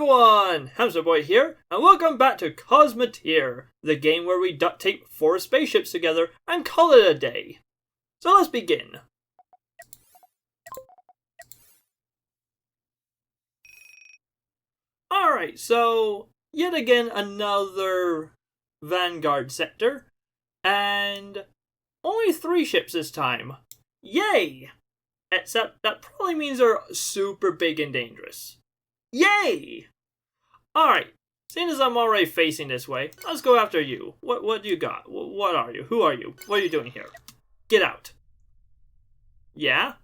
everyone! Hammsuke here, and welcome back to Cosmoteer, the game where we duct tape 4 spaceships together and call it a day. So let's begin. Alright, so yet again another Vanguard sector, and only 3 ships this time. Yay! Except that probably means they're super big and dangerous. Yay! Alright, seeing as I'm already facing this way, let's go after you. What do you got? What are you? Who are you? What are you doing here? Get out. Yeah?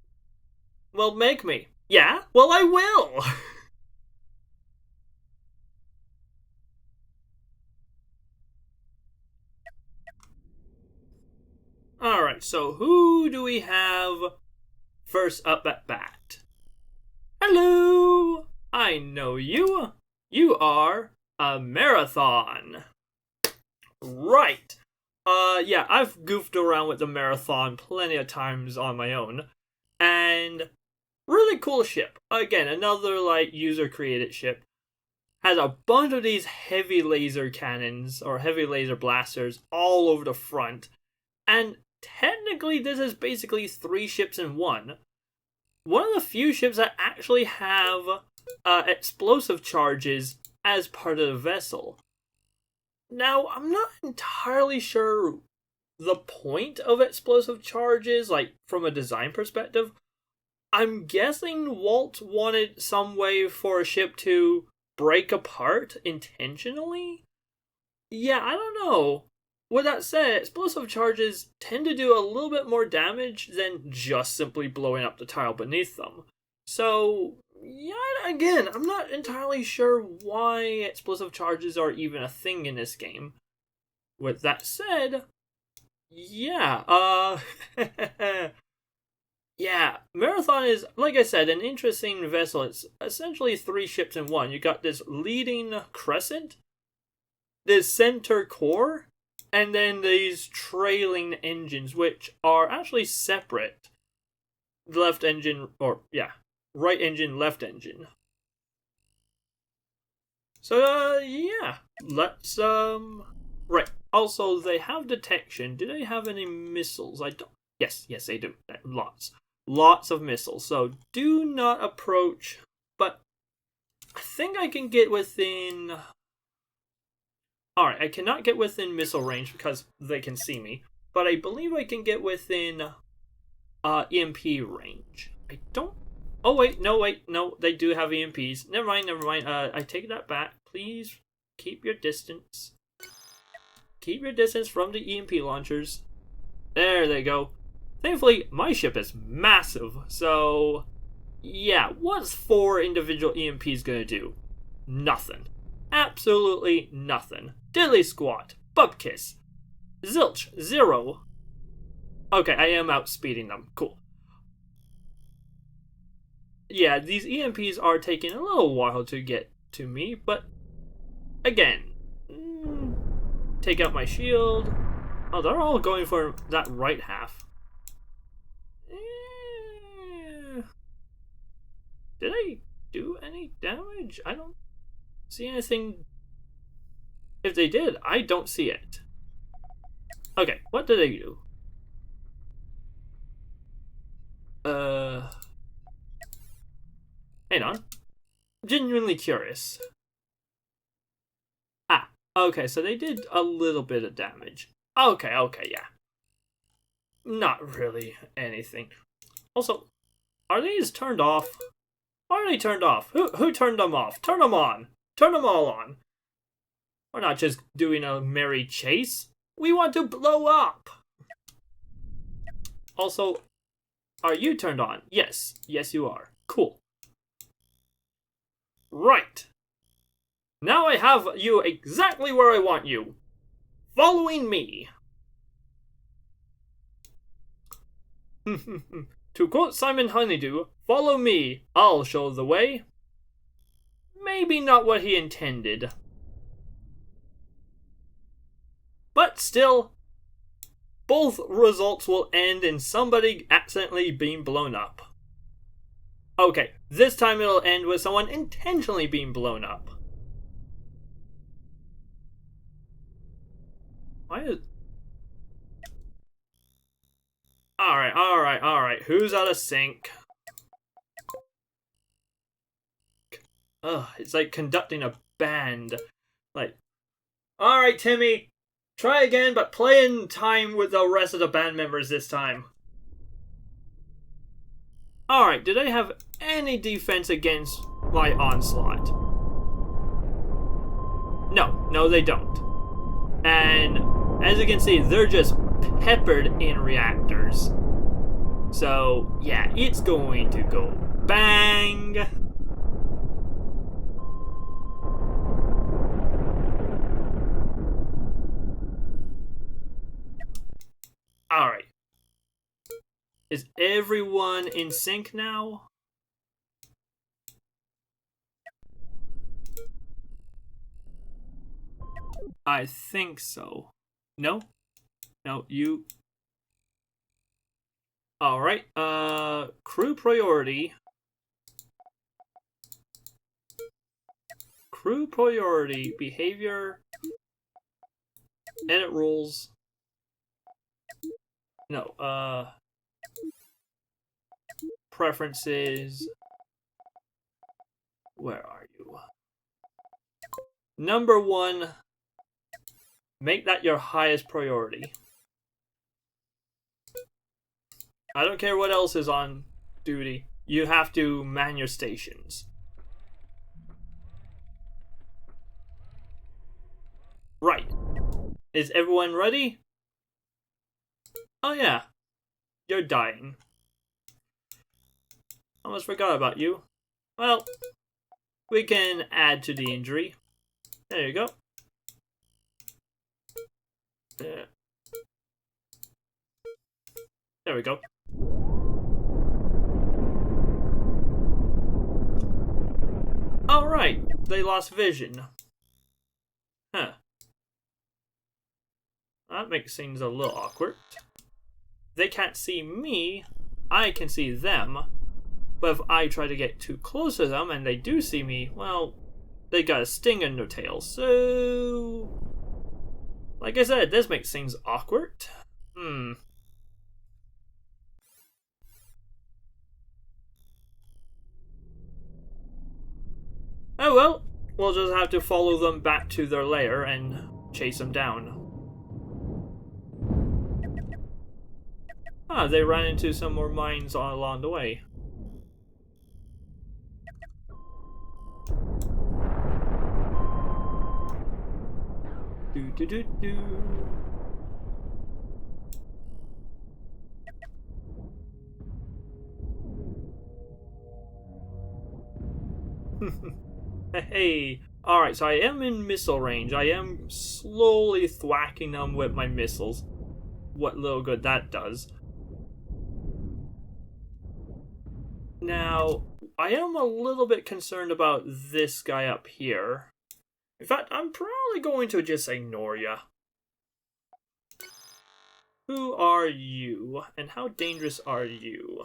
Well, make me. Yeah? Well, I will! Alright, so who do we have first up at bat? Hello! I know you. You are a marathon. Right. Yeah, I've goofed around with the marathon plenty of times on my own. And really cool ship. Again, another user created ship. Has a bunch of these heavy laser cannons or heavy laser blasters all over the front. And technically this is basically 3 ships in one. One of the few ships that actually have explosive charges as part of the vessel. Now, I'm not entirely sure the point of explosive charges, from a design perspective. I'm guessing Walt wanted some way for a ship to break apart intentionally? Yeah, I don't know. With that said, explosive charges tend to do a little bit more damage than just simply blowing up the tile beneath them. So, yeah, again, I'm not entirely sure why explosive charges are even a thing in this game. With that said, yeah, yeah, Marathon is, like I said, an interesting vessel. It's essentially 3 ships in one. You got this leading crescent, this center core, and then these trailing engines, which are actually separate. Left engine, right engine, left engine. So, yeah, let's, right. Also, they have detection. Do they have any missiles? I don't. Yes, they do. Lots of missiles. So, do not approach, but I think I can get within. Alright, I cannot get within missile range because they can see me, but I believe I can get within EMP range. I don't. Oh wait, no, they do have EMPs. Never mind. I take that back. Please keep your distance. Keep your distance from the EMP launchers. There they go. Thankfully, my ship is massive, so yeah, what's 4 individual EMPs gonna do? Nothing. Absolutely nothing. Diddly squat. Bubkiss. Zilch. 0. Okay, I am outspeeding them. Cool. Yeah, these EMPs are taking a little while to get to me, but again, take out my shield. Oh, they're all going for that right half. Did I do any damage? I don't see anything. If they did, I don't see it. Okay, what did they do? Hang on. Genuinely curious. Ah, okay, so they did a little bit of damage. Okay, yeah. Not really anything. Also, are these turned off? Why are they turned off? Who turned them off? Turn them on. Turn them all on. We're not just doing a merry chase. We want to blow up. Also, are you turned on? Yes. Yes, you are. Cool. Right. Now I have you exactly where I want you. Following me. To quote Simon Honeydew, follow me, I'll show the way. Maybe not what he intended. But still, both results will end in somebody accidentally being blown up. Okay, This time it'll end with someone intentionally being blown up. Why is... Alright. Who's out of sync? Ugh, it's like conducting a band. Like, alright, Timmy, try again, but play in time with the rest of the band members this time. Alright, do they have any defense against my onslaught? No, they don't. And as you can see, they're just peppered in reactors. So, yeah, it's going to go bang. Alright. Is everyone in sync now? I think so. No? No, you... Alright, crew priority. Crew priority, behavior, edit rules. No, preferences. Where are you? Number 1, make that your highest priority. I don't care what else is on duty. You have to man your stations. Right. Is everyone ready? Oh yeah. You're dying. Almost forgot about you. Well, we can add to the injury. There you go. There we go. Alright, they lost vision. Huh. That makes things a little awkward. They can't see me, I can see them. But if I try to get too close to them and they do see me, well, they got a sting in their tail. So, like I said, this makes things awkward. Oh well, we'll just have to follow them back to their lair and chase them down. Ah, they ran into some more mines along the way. Do. Hey, alright, so I am in missile range. I am slowly thwacking them with my missiles. What little good that does. Now, I am a little bit concerned about this guy up here. In fact, I'm probably going to just ignore ya. Who are you? And how dangerous are you?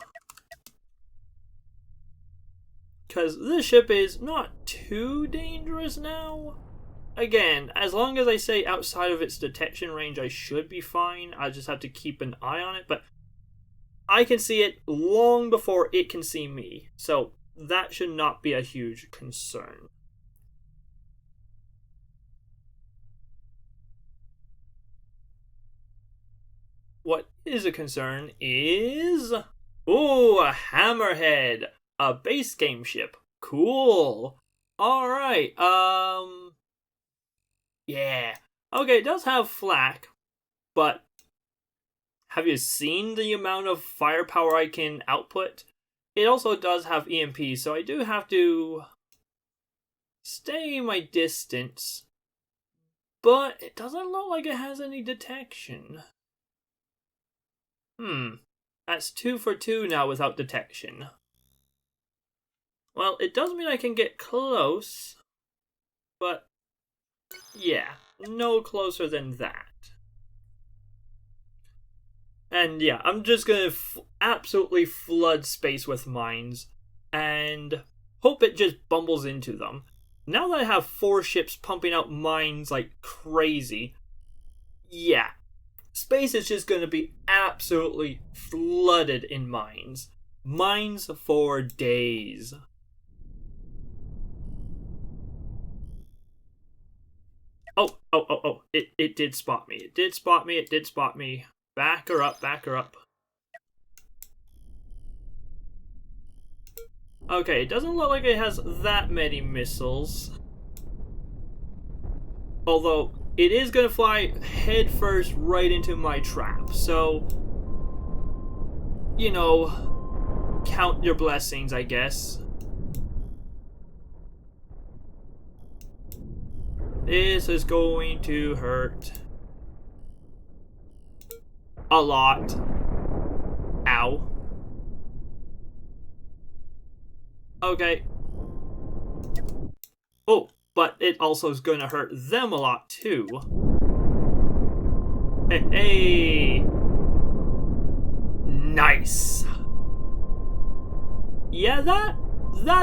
Because this ship is not too dangerous now. Again, as long as I stay outside of its detection range, I should be fine. I just have to keep an eye on it, but I can see it long before it can see me. So that should not be a huge concern. What is a concern is... Ooh, a hammerhead! A base game ship. Cool! Alright, yeah. Okay, it does have flak, but have you seen the amount of firepower I can output? It also does have EMP, so I do have to stay my distance, but it doesn't look like it has any detection. That's 2 for 2 now without detection. Well, it does mean I can get close, but yeah, no closer than that. And yeah, I'm just gonna absolutely flood space with mines. and hope it just bumbles into them. Now that I have 4 ships pumping out mines like crazy, yeah, space is just going to be absolutely flooded in mines. Mines for days. Oh. It did spot me. It did spot me. Back her up. Okay, it doesn't look like it has that many missiles. Although, it is going to fly head first right into my trap. So, you know, count your blessings, I guess. This is going to hurt a lot. Ow. Okay. Oh, but it also is going to hurt them a lot too. Hey. Nice. Yeah, that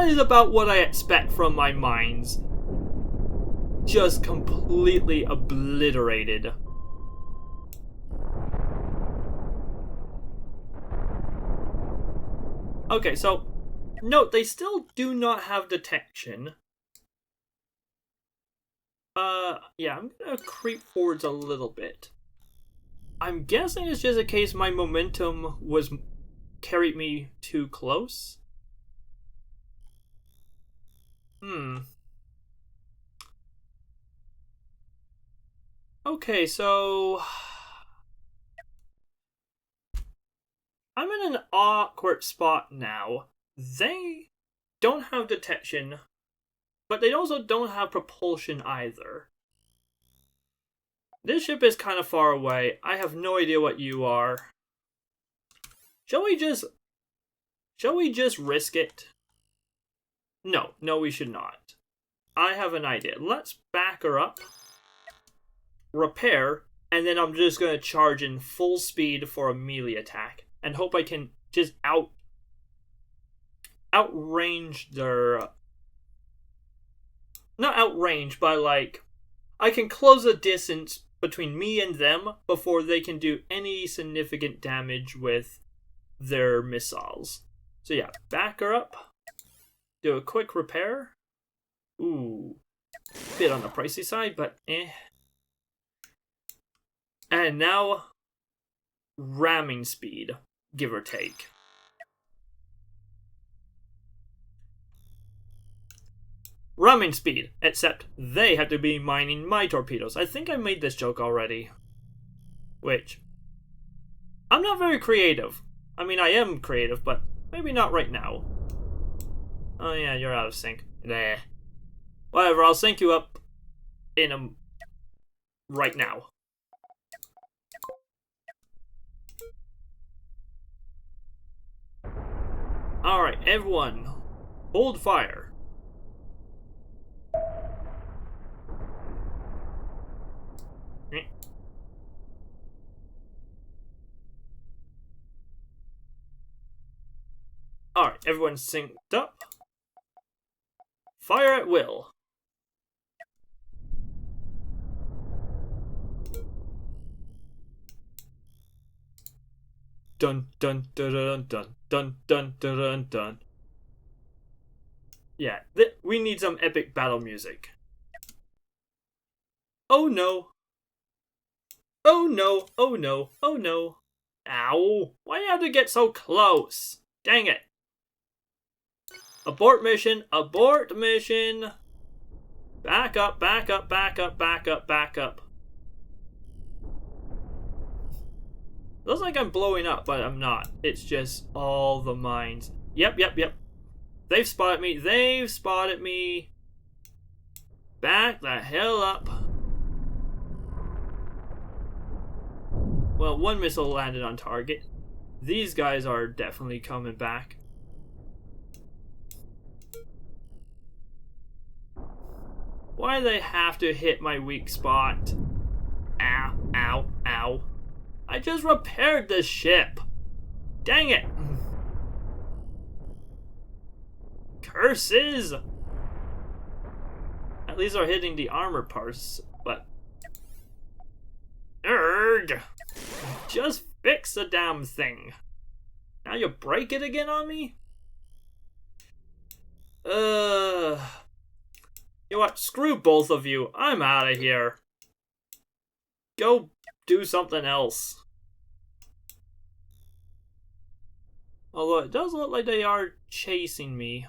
is about what I expect from my mines. Just completely obliterated. Okay, so note they still do not have detection. Yeah, I'm gonna creep forwards a little bit. I'm guessing it's just a case my momentum was carried me too close. Okay, so I'm in an awkward spot now. They don't have detection, but they also don't have propulsion either. This ship is kind of far away. I have no idea what you are. Shall we just risk it? No, we should not. I have an idea. Let's back her up, repair, and then I'm just going to charge in full speed for a melee attack and hope I can just outrange their... Not outrange, but like, I can close the distance between me and them before they can do any significant damage with their missiles. So yeah, back her up, do a quick repair. Ooh, bit on the pricey side, but eh. And now, ramming speed, give or take. Ramming speed, except they have to be mining my torpedoes. I think I made this joke already. Which, I'm not very creative. I mean, I am creative, but maybe not right now. Oh yeah, you're out of sync. Nah. Whatever, I'll sync you up in right now. Alright, everyone, hold fire. Alright, everyone's synced up. Fire at will. Dun dun dun dun dun dun dun dun dun dun. Yeah, we need some epic battle music. Oh no. Oh no, oh no, oh no. Ow, why do you have to get so close? Dang it. Abort mission, abort mission. Back up, back up, back up, back up, back up. Looks like I'm blowing up, but I'm not. It's just all the mines. Yep. They've spotted me, Back the hell up. Well, one missile landed on target. These guys are definitely coming back. Why do they have to hit my weak spot? Ow, ow, ow. I just repaired this ship. Dang it. curses! At least they're hitting the armor parts, but... Urgh! Just fix the damn thing. Now you break it again on me? You know what? Screw both of you. I'm out of here. Go do something else. Although it does look like they are chasing me.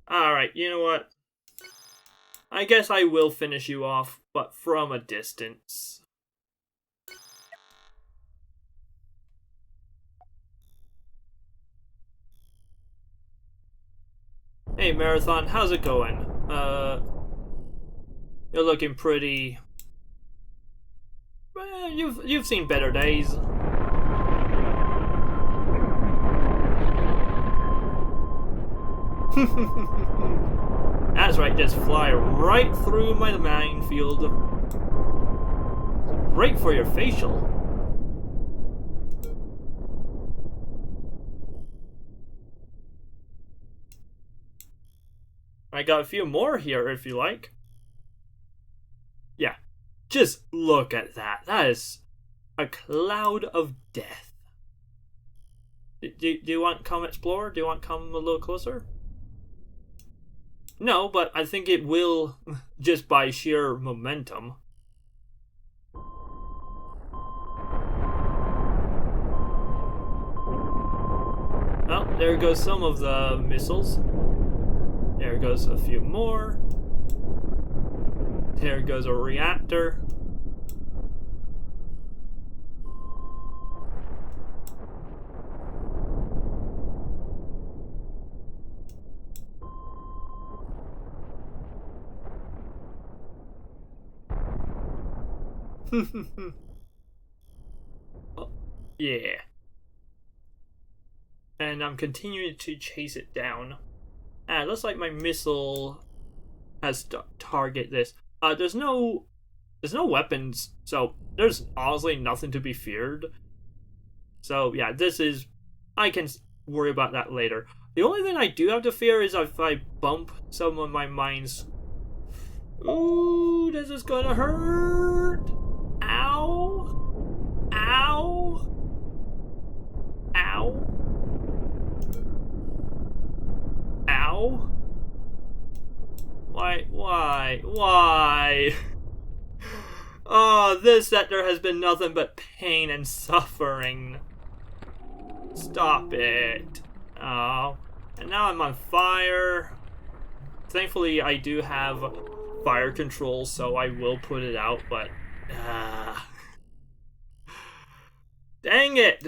Alright, you know what? I guess I will finish you off, but from a distance. Hey Marathon, how's it going? You're looking pretty... Well, you've seen better days. That's right, just fly right through my minefield. Great for your facial. I got a few more here if you like. Yeah, just look at that. That is a cloud of death. Do you want to come explore? Do you want to come a little closer? No, but I think it will just by sheer momentum. Oh, there goes some of the missiles. There goes a few more. There goes a reactor. Oh, yeah. And I'm continuing to chase it down. It looks like my missile has to target this. There's no weapons, so there's honestly nothing to be feared. So yeah, this is... I can worry about that later. The only thing I do have to fear is if I bump some of my mines. Ooh, this is gonna hurt! Ow! Ow! Ow! Ow! Why? Oh, this sector has been nothing but pain and suffering. Stop it. Oh. And now I'm on fire. Thankfully, I do have fire control, so I will put it out, but... Dang it!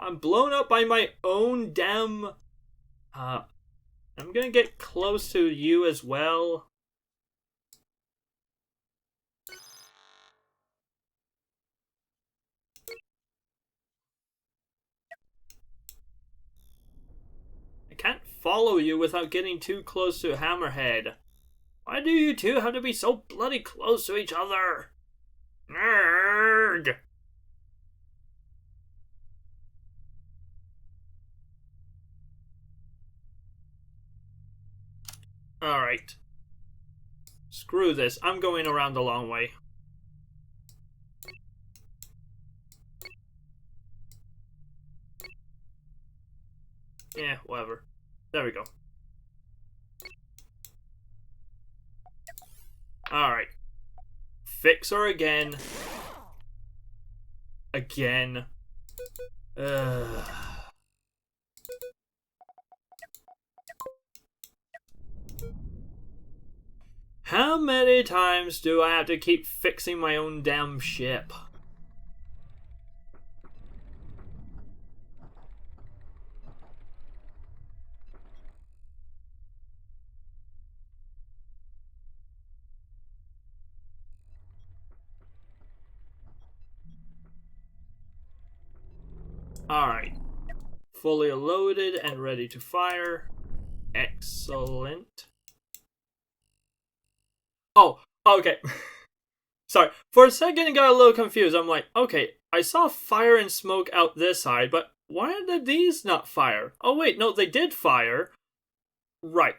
I'm blown up by my own damn... I'm gonna get close to you as well. I can't follow you without getting too close to Hammerhead. Why do you two have to be so bloody close to each other? Nerd! Alright. Screw this. I'm going around the long way. Yeah, whatever. There we go. Alright. Fix her again. Again. How many times do I have to keep fixing my own damn ship? Alright. Fully loaded and ready to fire. Excellent. Oh, okay. Sorry. For a second I got a little confused. I'm like, okay, I saw fire and smoke out this side, but Why did these not fire? Oh wait, no, they did fire. Right.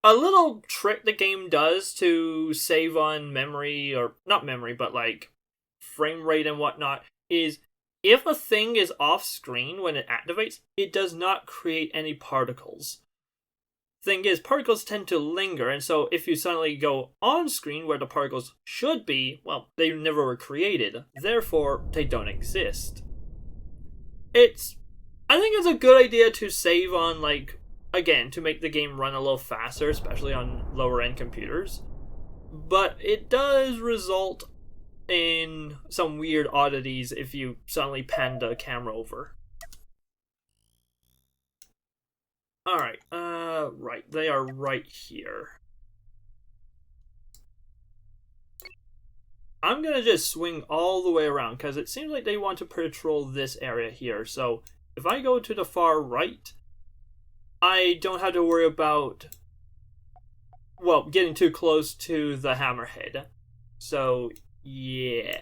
A little trick the game does to save on memory, or not memory, but like frame rate and whatnot, is if a thing is off screen when it activates, it does not create any particles. Thing is, particles tend to linger, and so if you suddenly go on screen where the particles should be, well, they never were created, therefore they don't exist. I think it's a good idea to save on, like, again, to make the game run a little faster, especially on lower end computers. But it does result in some weird oddities if you suddenly pan the camera over. Alright, right, they are right here. I'm gonna just swing all the way around, because it seems like they want to patrol this area here, so if I go to the far right, I don't have to worry about, well, getting too close to the hammerhead. So, yeah.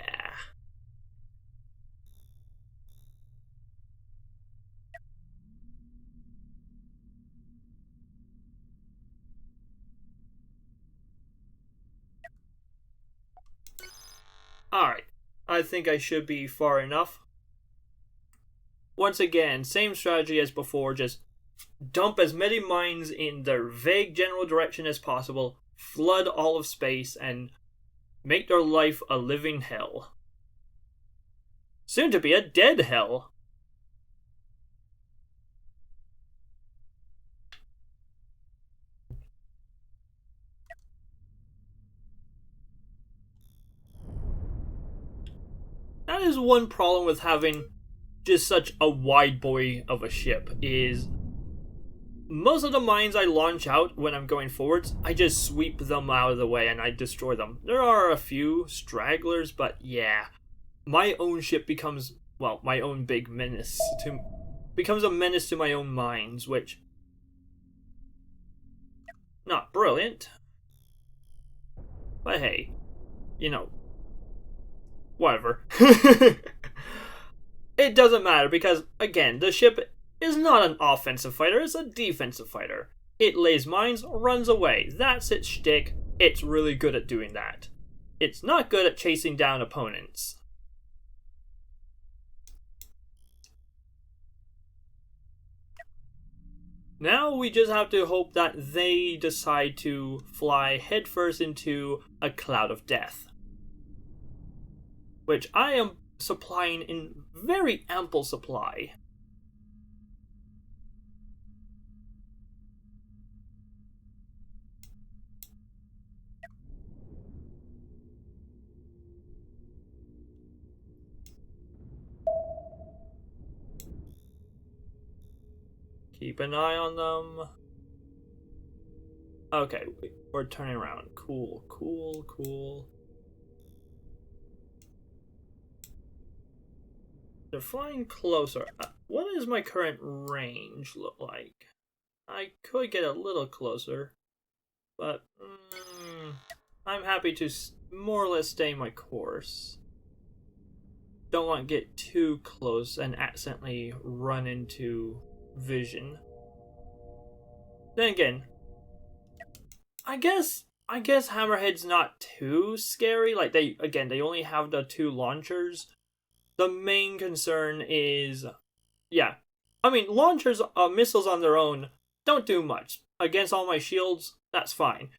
Alright, I think I should be far enough. Once again, same strategy as before, just dump as many mines in their vague general direction as possible, flood all of space, and make their life a living hell. Soon to be a dead hell. That is one problem with having just such a wide boy of a ship, is most of the mines I launch out when I'm going forwards, I just sweep them out of the way and I destroy them. There are a few stragglers, but yeah, my own ship becomes, well, my own big menace becomes a menace to my own mines, which, not brilliant. But hey, you know, whatever. It doesn't matter because, again, the ship is not an offensive fighter, it's a defensive fighter. It lays mines, runs away. That's its shtick. It's really good at doing that. It's not good at chasing down opponents. Now we just have to hope that they decide to fly headfirst into a cloud of death, which I am supplying in very ample supply. Keep an eye on them. Okay, we're turning around. Cool, cool, cool. They're flying closer. What does my current range look like? I could get a little closer, but I'm happy to more or less stay my course. Don't want to get too close and accidentally run into vision. Then again, I guess Hammerhead's not too scary. Like, they only have the 2 launchers. The main concern is, yeah, I mean, launchers, missiles on their own don't do much. Against all my shields, that's fine.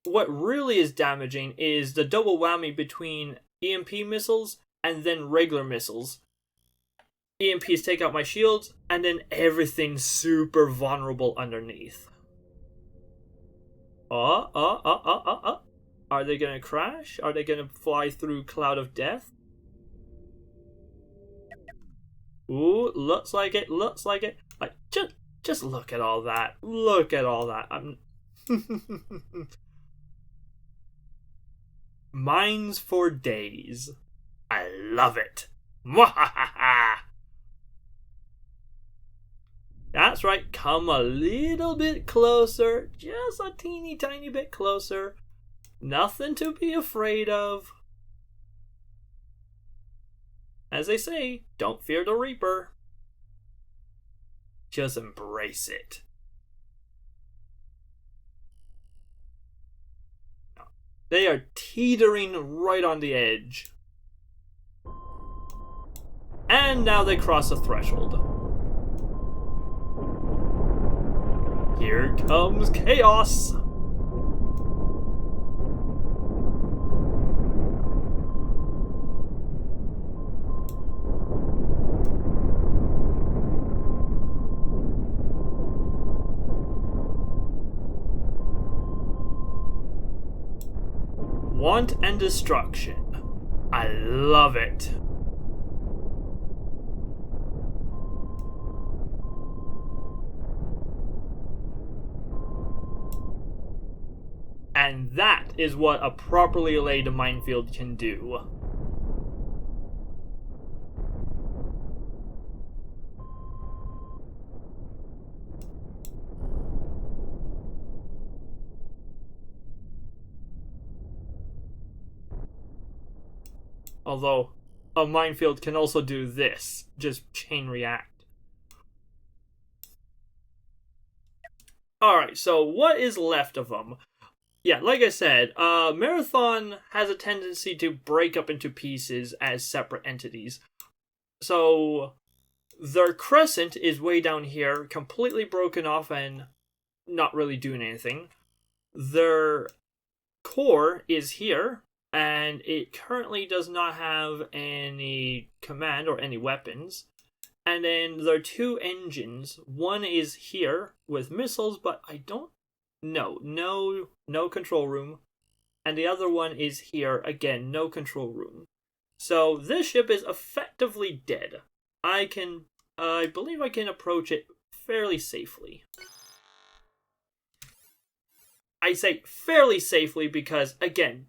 What really is damaging is the double whammy between EMP missiles and then regular missiles. EMPs take out my shields, and then everything's super vulnerable underneath. Are they gonna crash? Are they gonna fly through Cloud of Death? Ooh, looks like it, looks like it. Like, just look at all that. Look at all that. Mines for days. I love it. Mwahaha! That's right, come a little bit closer. Just a teeny tiny bit closer. Nothing to be afraid of. As they say, don't fear the Reaper. Just embrace it. They are teetering right on the edge. And now they cross the threshold. Here comes chaos! Want and destruction. I love it. And that is what a properly laid minefield can do. Although, a minefield can also do this, just chain react. Alright, so what is left of them? Yeah, like I said, Marathon has a tendency to break up into pieces as separate entities. So, their crescent is way down here, completely broken off and not really doing anything. Their core is here, and it currently does not have any command or any weapons. And then there are two engines. One is here with missiles, but I don't know. No control room. And the other one is here, again, no control room. So this ship is effectively dead. I believe I can approach it fairly safely. I say fairly safely because, again,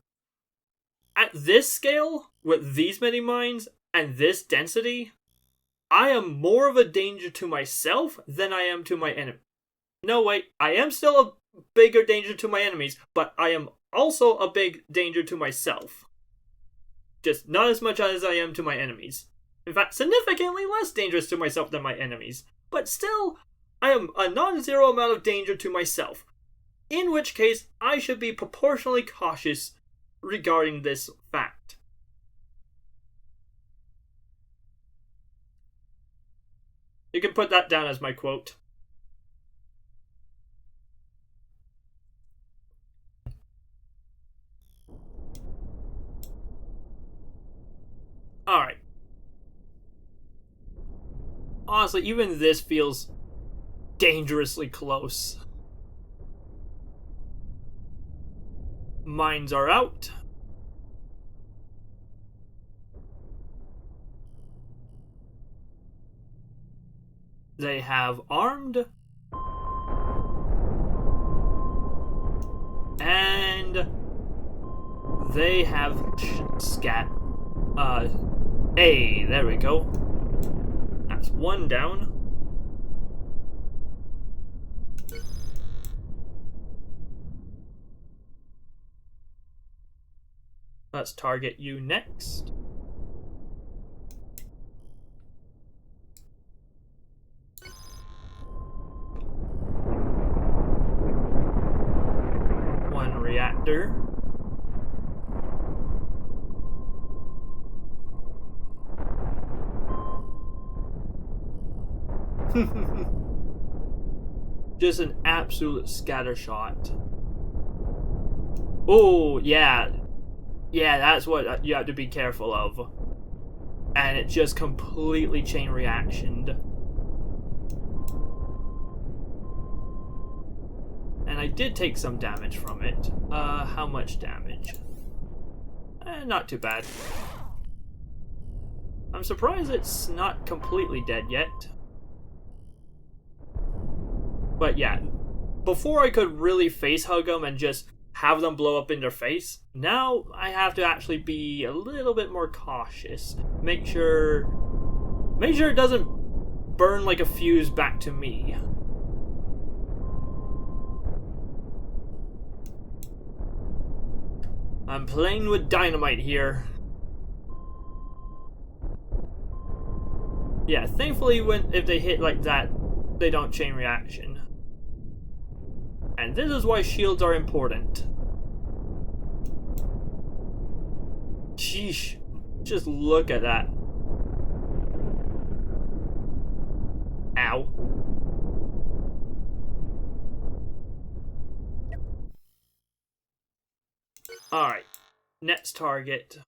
at this scale, with these many mines, and this density, I am more of a danger to myself than I am to my enemy. No, wait, I am still a bigger danger to my enemies, but I am also a big danger to myself. Just not as much as I am to my enemies. In fact, significantly less dangerous to myself than my enemies. But still, I am a non-zero amount of danger to myself. In which case, I should be proportionally cautious regarding this fact. You can put that down as my quote. Alright. Honestly, even this feels dangerously close. Mines are out. They have armed. And they have hey, there we go. That's one down. Let's target you next. One reactor. Just an absolute scatter shot. Oh, yeah. Yeah, that's what you have to be careful of. And it just completely chain reactioned. And I did take some damage from it. How much damage? Not too bad. I'm surprised it's not completely dead yet. But yeah, before I could really face hug them and just have them blow up in their face, now I have to actually be a little bit more cautious. Make sure it doesn't burn like a fuse back to me. I'm playing with dynamite here. Yeah, thankfully if they hit like that they don't chain reaction. And this is why shields are important. Sheesh. Just look at that. Ow. Alright. Next target.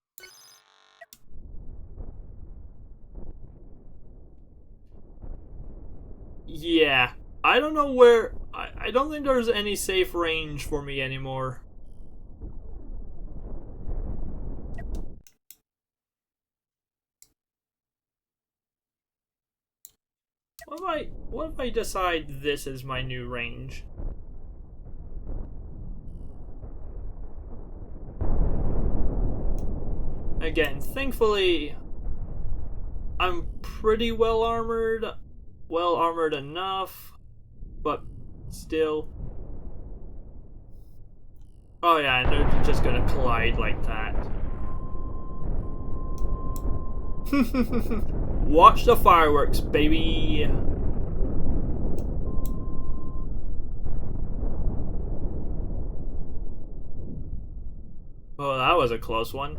Yeah. I don't know where... I don't think there's any safe range for me anymore. What if I decide this is my new range? Again, thankfully, I'm pretty well armored enough, but still. Oh yeah, and they're just gonna collide like that. Watch the fireworks, baby! Oh, that was a close one.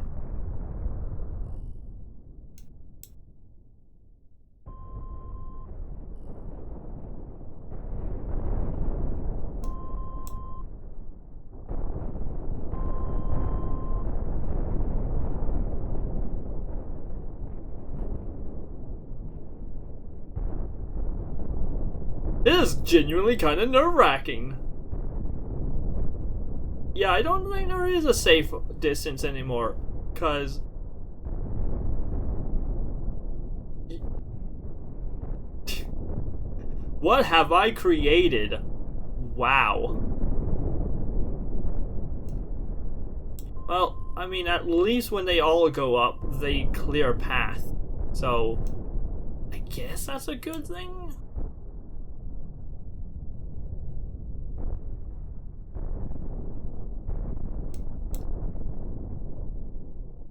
This is genuinely kind of nerve-wracking. Yeah, I don't think there is a safe distance anymore, cause... What have I created? Wow. Well, I mean, at least when they all go up, they clear a path. So, I guess that's a good thing?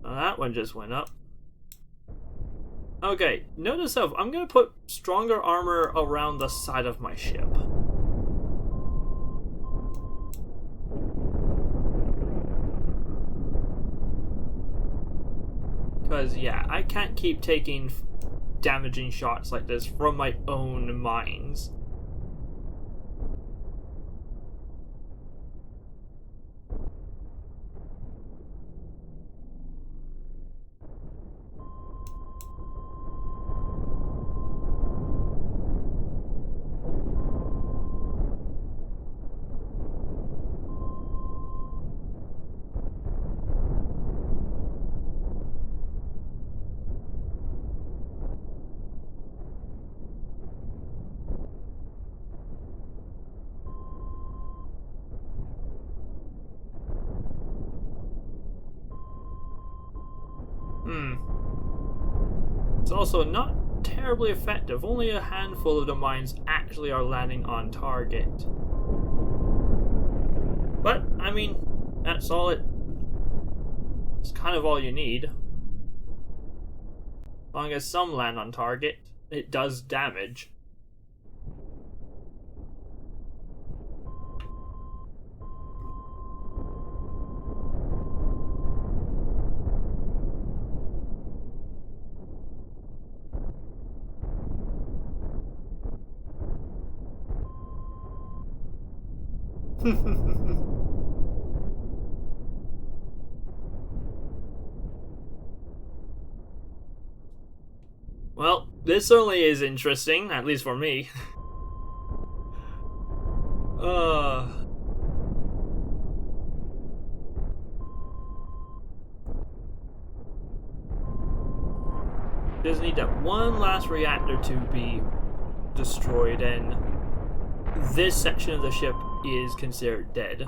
Well, that one just went up. Okay, note to self, I'm gonna put stronger armor around the side of my ship. Because, yeah, I can't keep taking damaging shots like this from my own mines. It's also not terribly effective. Only a handful of the mines actually are landing on target. But, I mean, that's all it's kind of all you need. As long as some land on target, it does damage. Well, this certainly is interesting, at least for me. Just need that one last reactor to be destroyed, and this section of the ship is considered dead.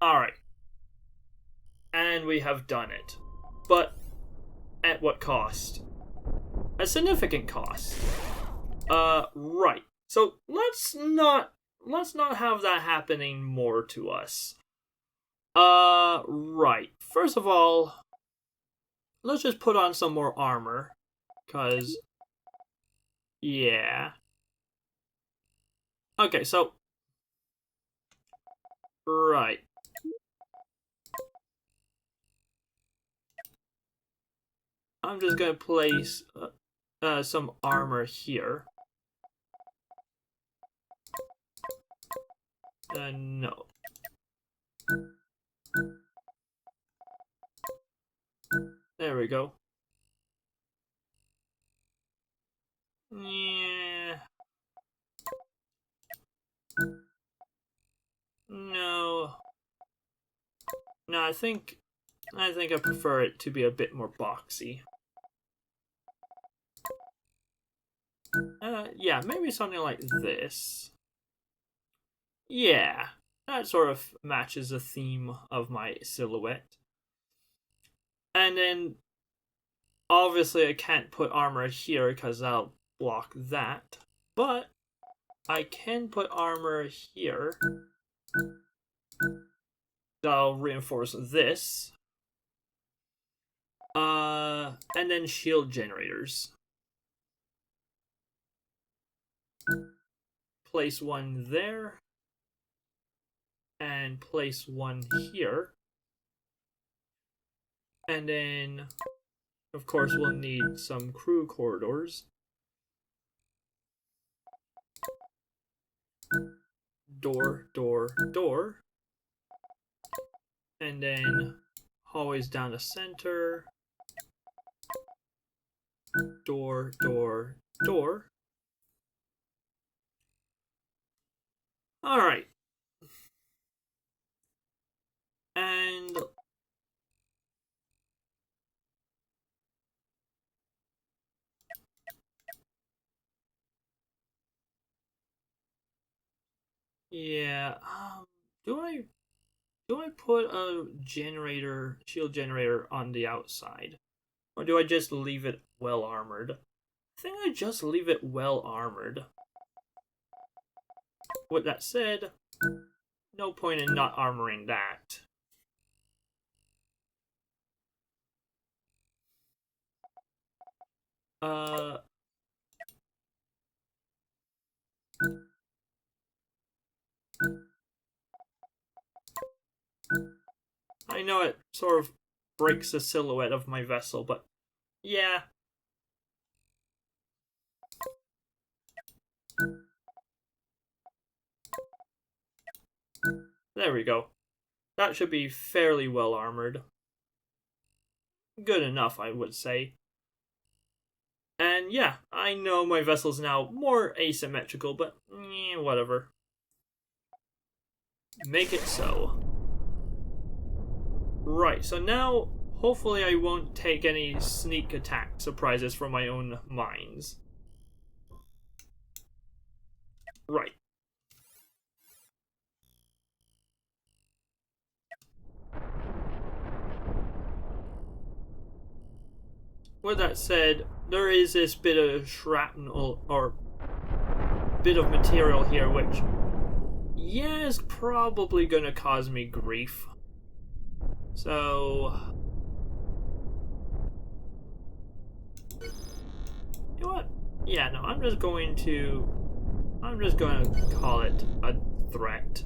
Alright. And we have done it. But at what cost? A significant cost. Right. So let's not have that happening more to us. Right. First of all, let's just put on some more armor. 'Cause yeah. Okay, so right. I'm just gonna place some armor here. No. There we go. Yeah. No. No, I think I prefer it to be a bit more boxy. Yeah, maybe something like this. Yeah, that sort of matches the theme of my silhouette. And then, obviously I can't put armor here because that'll block that. But, I can put armor here. That'll reinforce this. And then shield generators. Place one there. And place one here. And then, of course, we'll need some crew corridors. Door, door, door. And then hallways down the center. Door, door, door. Alright. And yeah, do I put a generator, shield generator on the outside? Or do I just leave it well armored? I think I just leave it well armored. With that said, no point in not armoring that. I know it sort of breaks the silhouette of my vessel, but yeah. There we go. That should be fairly well armored. Good enough, I would say. And yeah, I know my vessel's now more asymmetrical, but whatever. Make it so. Right, so now, hopefully I won't take any sneak attack surprises from my own mines. Right. With that said, there is this bit of shrapnel, or bit of material here, which, yeah, is probably gonna cause me grief. So, you know what? Yeah, no, I'm just going to call it a threat.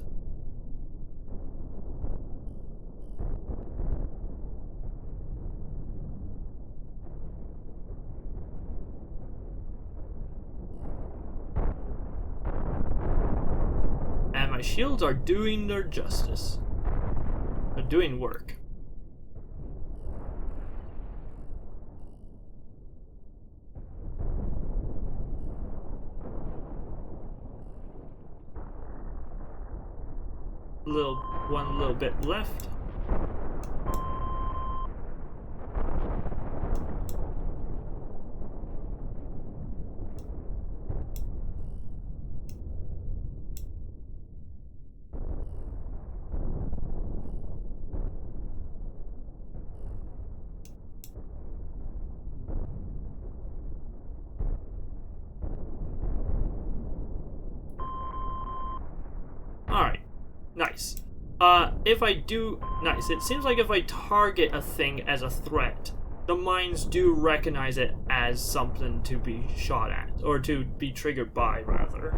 And my shields are doing their justice. They're doing work. One little bit left. Nice. Nice. It seems like if I target a thing as a threat, the mines do recognize it as something to be shot at, or to be triggered by, rather.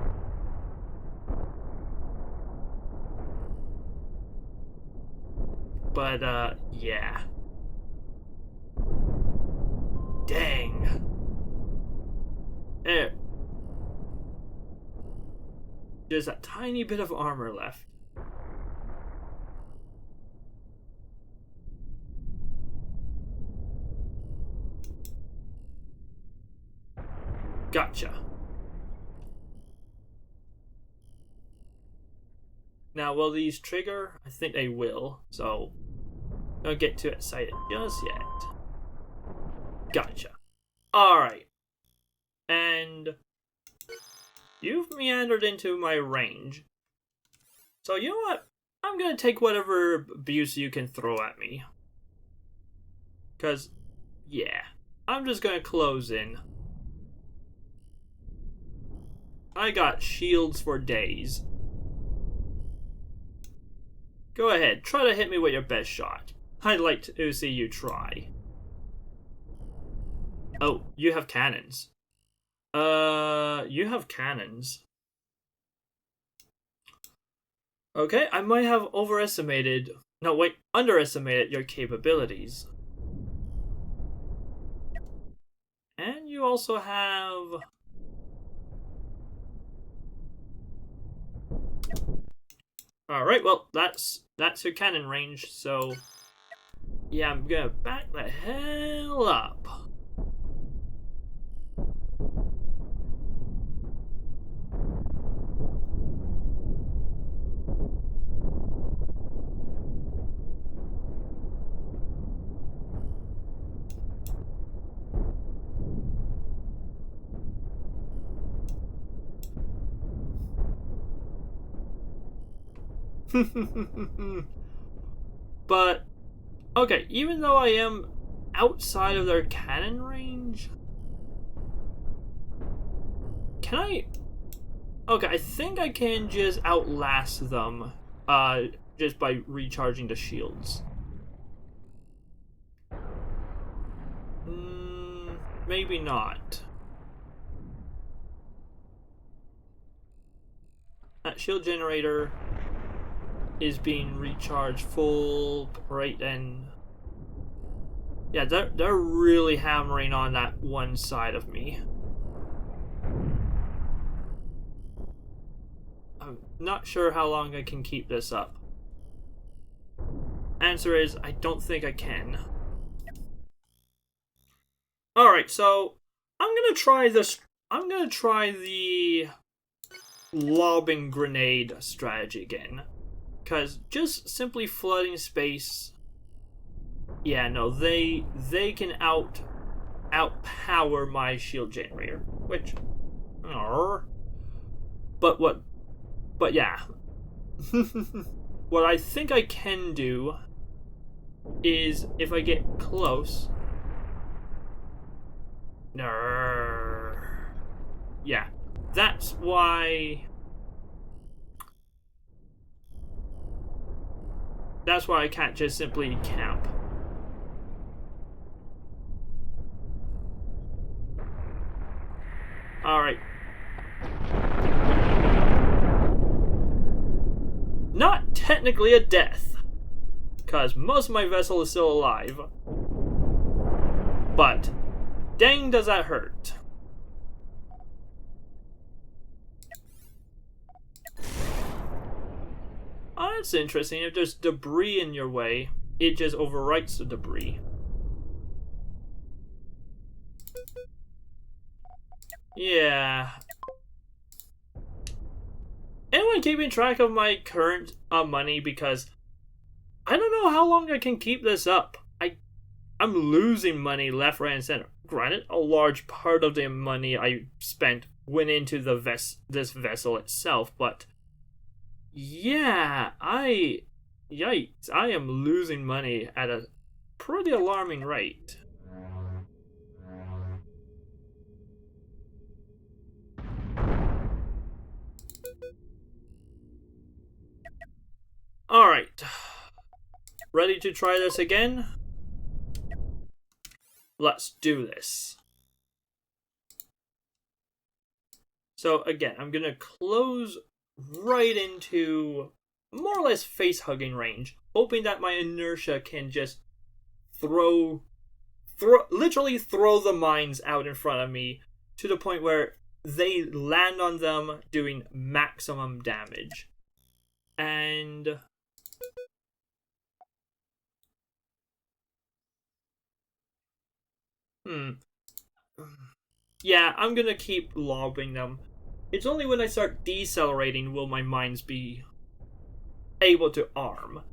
But, yeah. Dang. There. Just a tiny bit of armor left. Gotcha. Now, will these trigger? I think they will, so don't get too excited just yet. Gotcha. Alright. And you've meandered into my range. So you know what? I'm gonna take whatever abuse you can throw at me. Cause, yeah. I'm just gonna close in. I got shields for days. Go ahead, try to hit me with your best shot. I'd like to see you try. Oh, you have cannons. You have cannons. Okay, I might have underestimated your capabilities. And you also have... Alright, well, that's your cannon range, so... Yeah, I'm gonna back the hell up. But, okay, even though I am outside of their cannon range, can I... Okay, I think I can just outlast them, just by recharging the shields. Maybe not. That shield generator is being recharged full right then. Yeah, they're really hammering on that one side of me. I'm not sure how long I can keep this up. Answer is, I don't think I can. Alright, so I'm gonna try this. I'm gonna try the lobbing grenade strategy again. Because just simply flooding space, yeah, no, they can outpower my shield generator, which, but yeah, what I think I can do is if I get close, yeah, that's why. That's why I can't just simply camp. Alright. Not technically a death, because most of my vessel is still alive. But, dang does that hurt. Oh, that's interesting. If there's debris in your way, it just overwrites the debris. Yeah. Anyone keeping track of my current money? Because I don't know how long I can keep this up. I'm losing money left, right, and center. Granted, a large part of the money I spent went into this vessel itself, but yeah, yikes, I am losing money at a pretty alarming rate. ready to try this again? Let's do this. So again, I'm gonna close right into more or less face-hugging range, hoping that my inertia can just literally throw the mines out in front of me to the point where they land on them doing maximum damage. And yeah, I'm gonna keep lobbing them. It's only when I start decelerating will my mines be able to arm.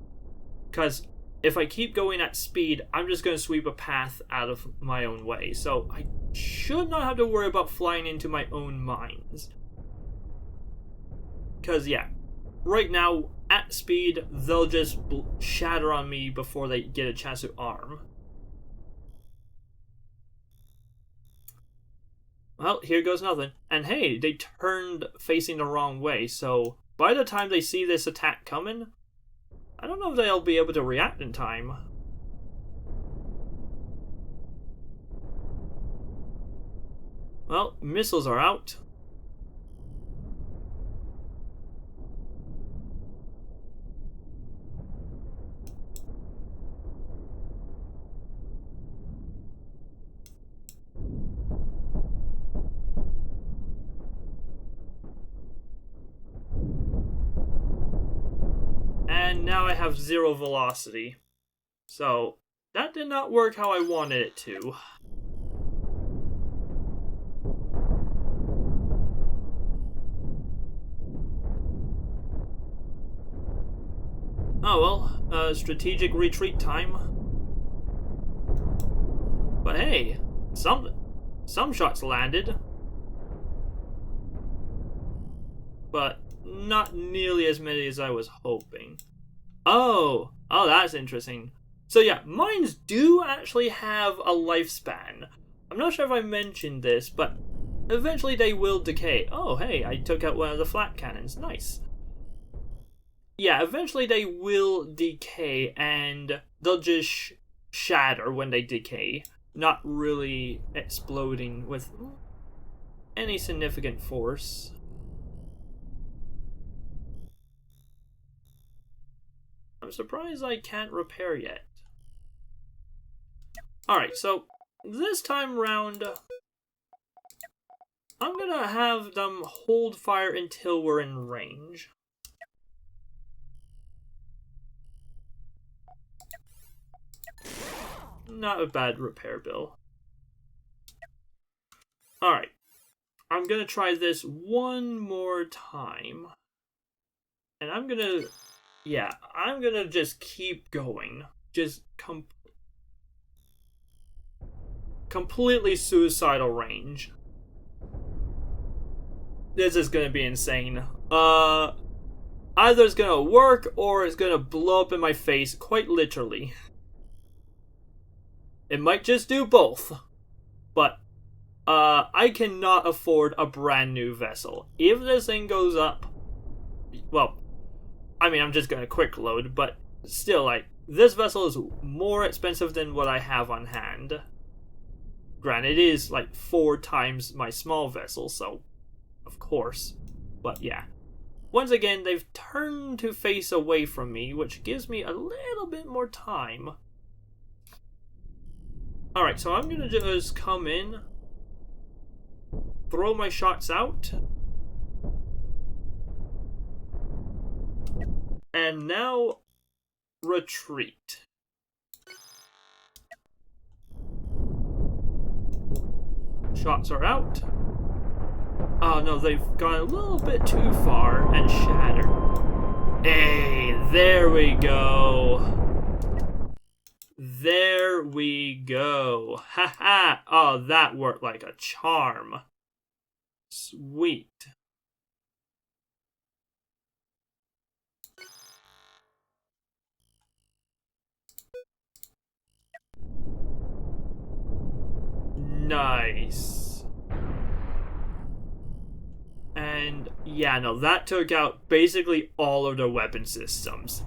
Because if I keep going at speed, I'm just gonna sweep a path out of my own way. So I should not have to worry about flying into my own mines. Because yeah, right now, at speed, they'll just shatter on me before they get a chance to arm. Well, here goes nothing. And hey, they turned facing the wrong way, so by the time they see this attack coming, I don't know if they'll be able to react in time. Well, missiles are out. And now I have 0 velocity. So, that did not work how I wanted it to. Oh well, strategic retreat time. But hey, some shots landed. But not nearly as many as I was hoping. Oh, that's interesting. So yeah, mines do actually have a lifespan. I'm not sure if I mentioned this, but eventually they will decay. Oh, hey, I took out one of the flat cannons. Nice. Yeah, eventually they will decay, and they'll just shatter when they decay, not really exploding with any significant force. I'm surprised I can't repair yet. Alright, so this time round, I'm gonna have them hold fire until we're in range. Not a bad repair bill. Alright, I'm gonna try this one more time. And I'm gonna just keep going. Just completely suicidal range. This is gonna be insane. Either it's gonna work or it's gonna blow up in my face, quite literally. It might just do both. But I cannot afford a brand new vessel. If this thing goes up, well, I mean, I'm just gonna quick load, but still, like, this vessel is more expensive than what I have on hand. Granted, it is like 4 times my small vessel, so of course. But yeah. Once again, they've turned to face away from me, which gives me a little bit more time. Alright, so I'm gonna just come in, throw my shots out, and now retreat. Shots are out. Oh no, they've gone a little bit too far and shattered. Hey, there we go. There we go. Haha. Oh, that worked like a charm. Sweet. Nice. And yeah, no, that took out basically all of their weapon systems.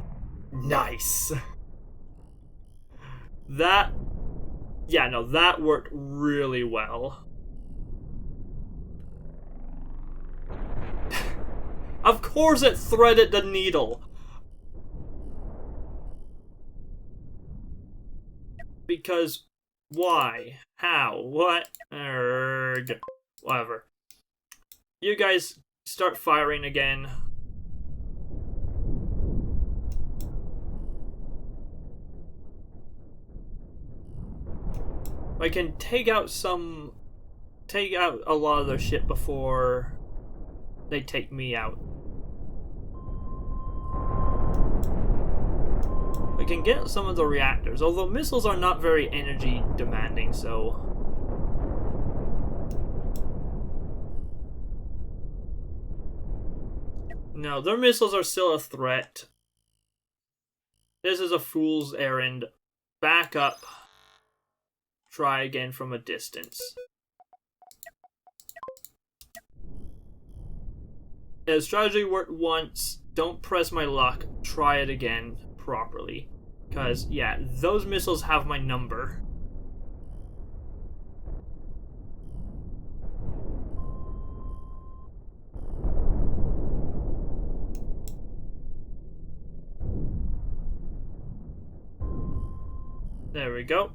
Nice. That... Yeah, no, that worked really well. Of course it threaded the needle! Because... Why? How? What? Erg. Whatever. You guys start firing again. I can take out a lot of their shit before they take me out. I can get some of the reactors, although missiles are not very energy demanding, so... No, their missiles are still a threat. This is a fool's errand. Back up. Try again from a distance. The strategy worked once. Don't press my luck. Try it again properly. Because, yeah, those missiles have my number. There we go.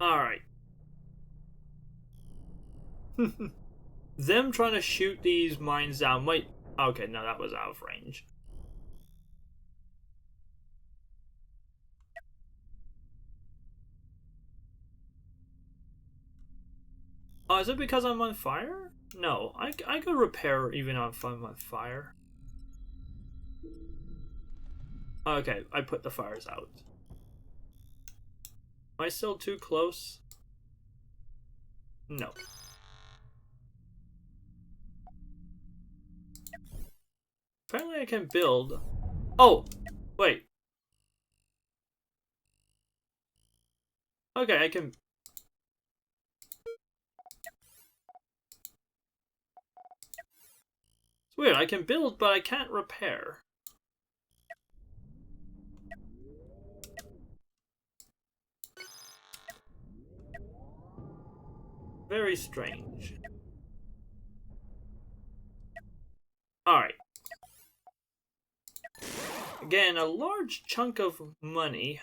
Alright. Them trying to shoot these mines down might... Okay, no, that was out of range. Oh, is it because I'm on fire? No, I could repair even if I'm on fire. Okay, I put the fires out. Am I still too close? No. Apparently I can build... Oh! Wait. Okay, I can... It's weird, I can build, but I can't repair. Very strange. Alright. Again, a large chunk of money.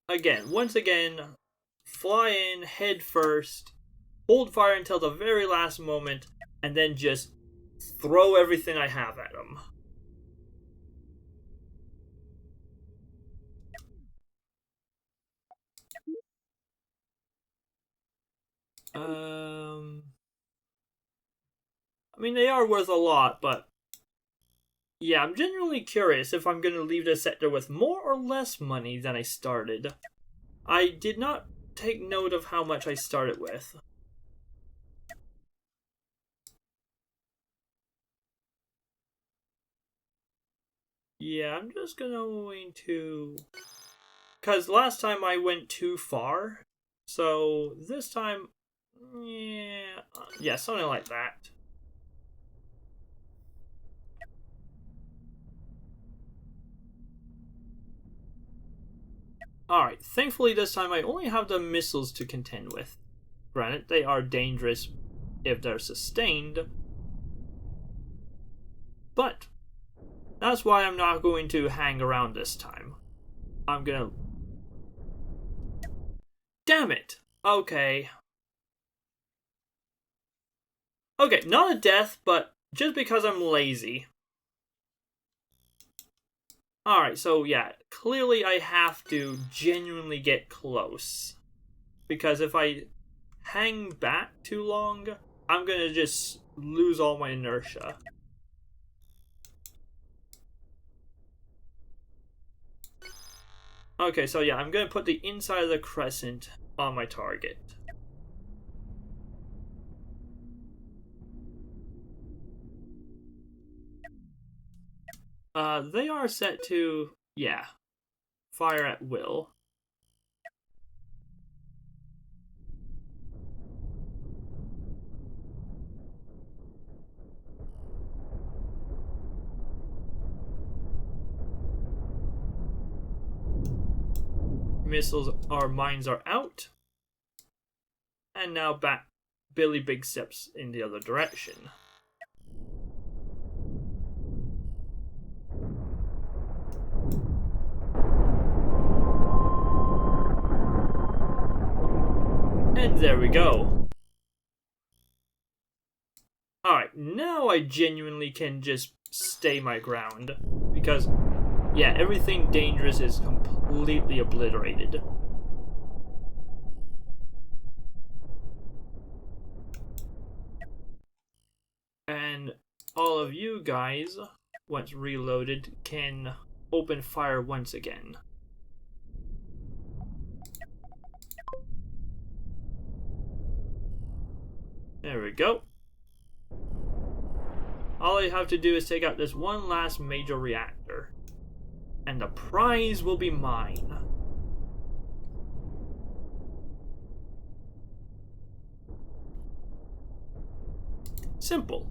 Again, once again, fly in, head first, hold fire until the very last moment, and then just throw everything I have at them. I mean, they are worth a lot, but... Yeah, I'm genuinely curious if I'm going to leave this sector with more or less money than I started. I did not take note of how much I started with. Yeah, I'm just going to... Because last time I went too far, so this time... Yeah, something like that. Alright, thankfully this time I only have the missiles to contend with. Granted, they are dangerous if they're sustained. But, that's why I'm not going to hang around this time. I'm gonna... Damn it! Okay. Okay, not a death, but just because I'm lazy. Alright, so yeah, clearly I have to genuinely get close. Because if I hang back too long, I'm gonna just lose all my inertia. Okay, so yeah, I'm gonna put the inside of the crescent on my target. They are set to, yeah, fire at will. Missiles or mines are out. And now back Billy Big Steps in the other direction. And there we go. Alright, now I genuinely can just stay my ground. Because, yeah, everything dangerous is completely obliterated. And all of you guys, once reloaded, can open fire once again. There we go. All you have to do is take out this one last major reactor. And the prize will be mine. Simple.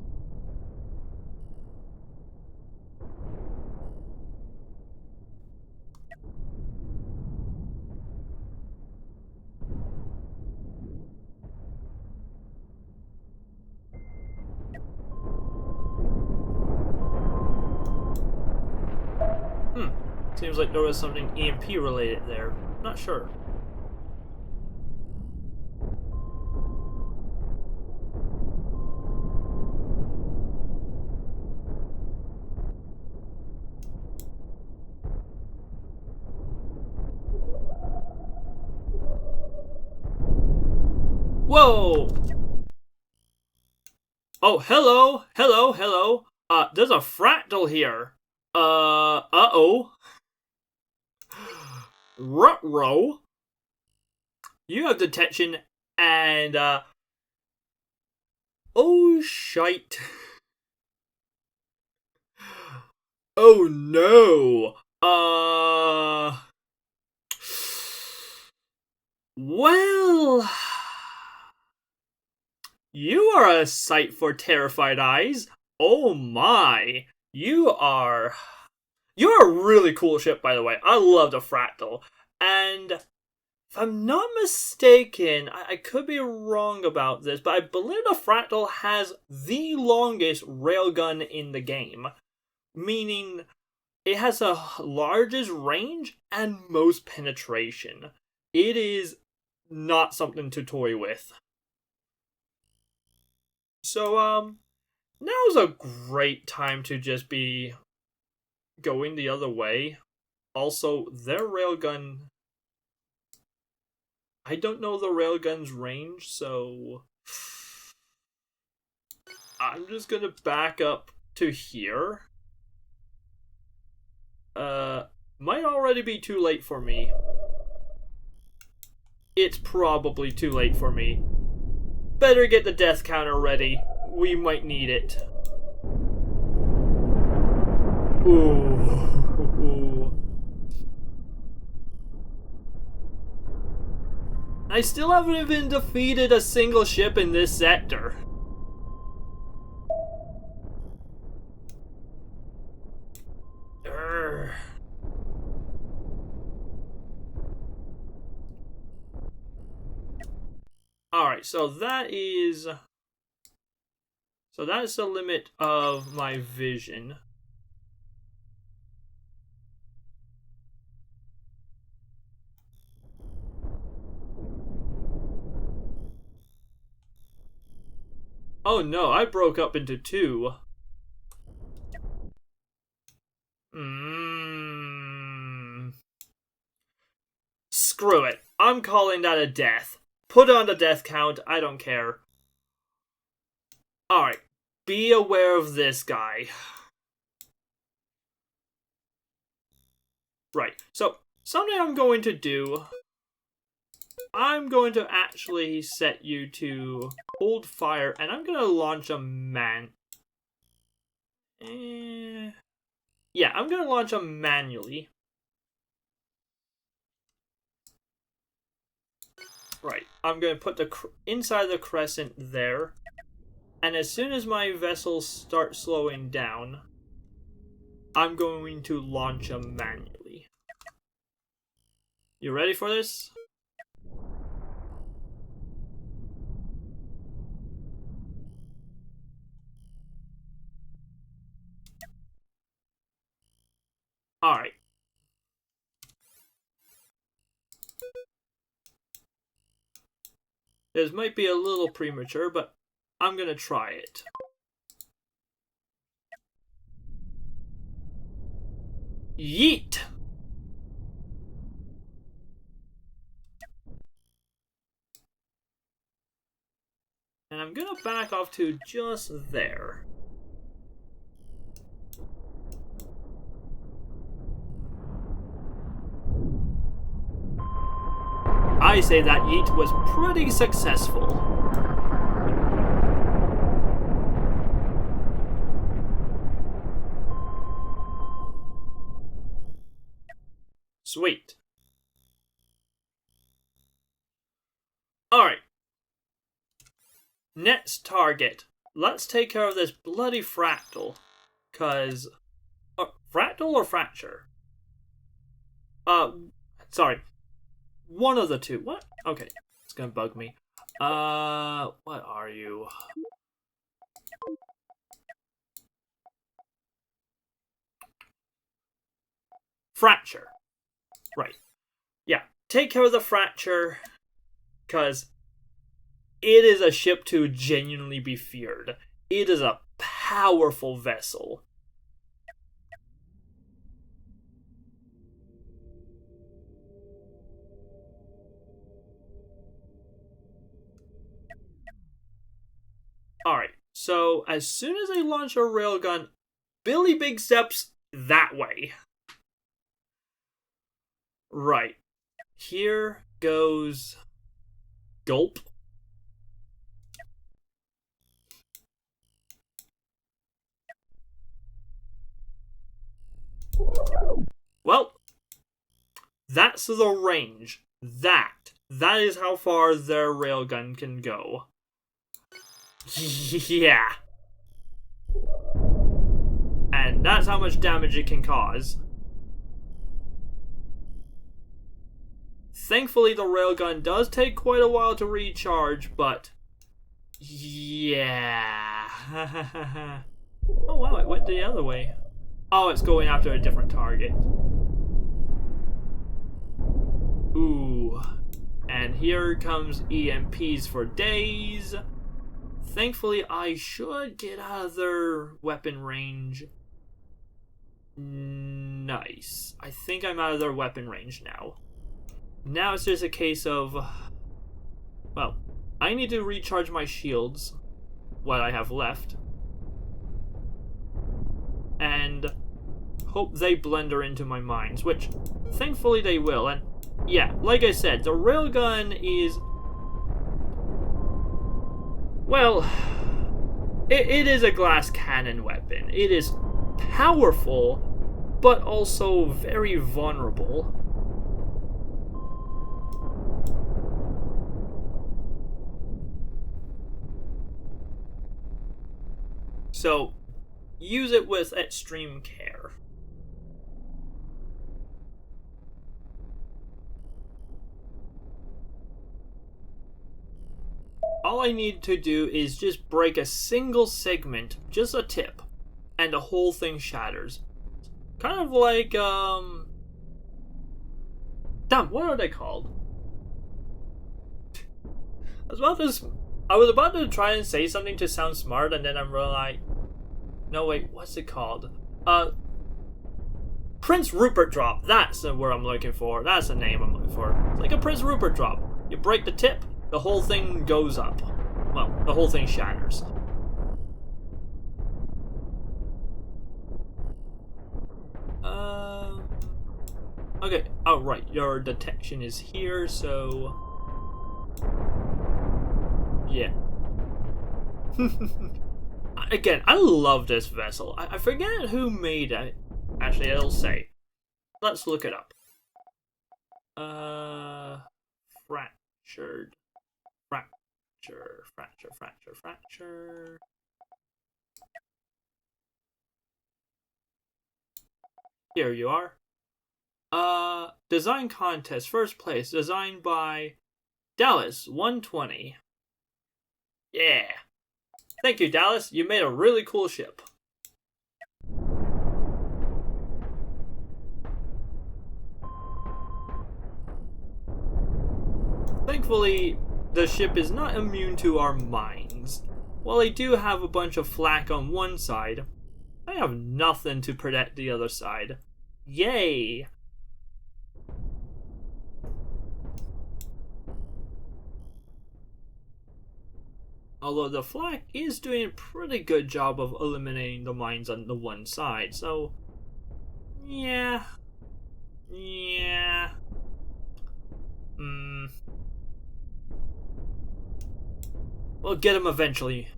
Seems like there was something EMP related there. Not sure. Whoa! Oh, hello! Hello, hello! There's a fractal here. Uh-oh. Ruh-roh. You have detection and, oh, shite. Oh, no. Well... You are a sight for terrified eyes. Oh my. You're a really cool ship, by the way. I love the Fractal. And if I'm not mistaken, I could be wrong about this, but I believe the Fractal has the longest railgun in the game. Meaning, it has the largest range and most penetration. It is not something to toy with. So, now's a great time to just be going the other way. Also, their railgun... I don't know the railgun's range, so... I'm just gonna back up to here. Might already be too late for me. It's probably too late for me. Better get the death counter ready. We might need it. Ooh. I still haven't even defeated a single ship in this sector. Alright, so that's the limit of my vision. Oh no, I broke up into two. Screw it. I'm calling that a death. Put on the death count, I don't care. Alright, be aware of this guy. Right, so something I'm going to do, I'm going to actually set you to hold fire, and I'm going to launch a yeah, I'm going to launch them manually. Right, I'm going to put the inside the crescent there, and as soon as my vessels start slowing down, I'm going to launch them manually. You ready for this? Alright. This might be a little premature, but I'm gonna try it. Yeet! And I'm gonna back off to just there. I say that yeet was pretty successful. Sweet. Alright. Next target. Let's take care of this bloody fractal. Cause... fractal or fracture? Sorry. One of the two. What? Okay. It's gonna bug me. What are you? Fracture. Right. Yeah. Take care of the fracture. Cause it is a ship to genuinely be feared. It is a powerful vessel. Alright, so as soon as I launch a railgun, Billy Big steps that way. Right. Here goes... Gulp. Well, that's the range. That is how far their railgun can go. Yeah. And that's how much damage it can cause. Thankfully, the railgun does take quite a while to recharge, but... yeah. Oh wow, it went the other way. Oh, it's going after a different target. Ooh. And here comes EMPs for days. Thankfully, I should get out of their weapon range. Nice. I think I'm out of their weapon range now. Now it's just a case of... well, I need to recharge my shields. What I have left. And hope they blender into my mines, which thankfully they will. And yeah, like I said, the railgun is... well, it is a glass cannon weapon. It is powerful, but also very vulnerable. So, use it with extreme care. All I need to do is just break a single segment, just a tip, and the whole thing shatters. Kind of like, damn, what are they called? I was about to try and say something to sound smart, and then I'm really like, no wait, what's it called? Prince Rupert drop. That's the word I'm looking for. That's the name I'm looking for. It's like a Prince Rupert drop. You break the tip, the whole thing goes up. Well, the whole thing shatters. Okay, oh right, your detection is here, so... yeah. Again, I love this vessel. I forget who made it. Actually, it'll say. Let's look it up. Fractured. Fracture. Here you are. Design contest, first place, designed by Dallas 120. Yeah. Thank you, Dallas. You made a really cool ship. Thankfully, the ship is not immune to our mines. While they do have a bunch of flak on one side, they have nothing to protect the other side. Yay! Although the flak is doing a pretty good job of eliminating the mines on the one side, so... yeah. We'll get him eventually.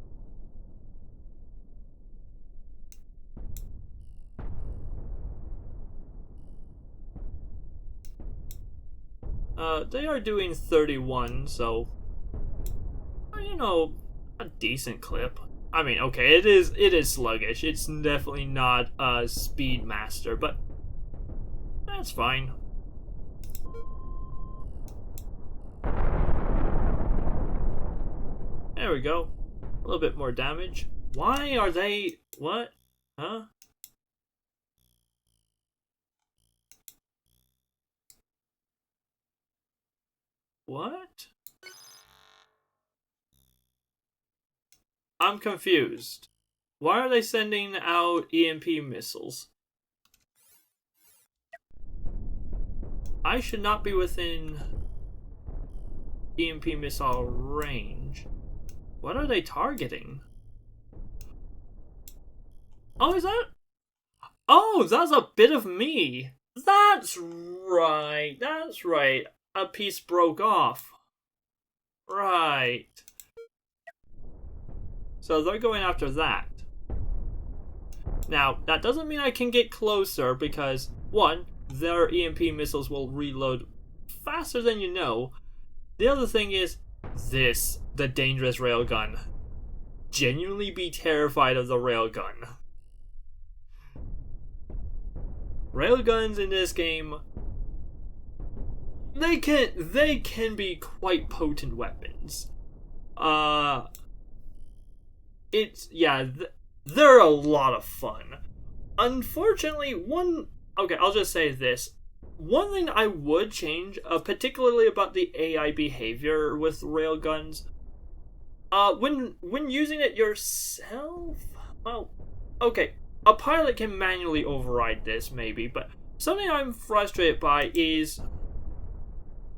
They are doing 31, so... you know, a decent clip. I mean, okay, it is sluggish. It's definitely not a speed master, but that's fine. There we go. A little bit more damage. Why are they... what? Huh? What? I'm confused. Why are they sending out EMP missiles? I should not be within EMP missile range. What are they targeting? Oh, is that? Oh, that's a bit of me. That's right. That's right. A piece broke off. Right. So they're going after that. Now, that doesn't mean I can get closer because, one, their EMP missiles will reload faster than you know. The other thing is, the dangerous railgun. Genuinely be terrified of the railgun. Railguns in this game, they can be quite potent weapons. They're a lot of fun. Unfortunately, okay, I'll just say this. One thing I would change, particularly about the AI behavior with railguns, when using it yourself, well, okay, a pilot can manually override this maybe, but something I'm frustrated by is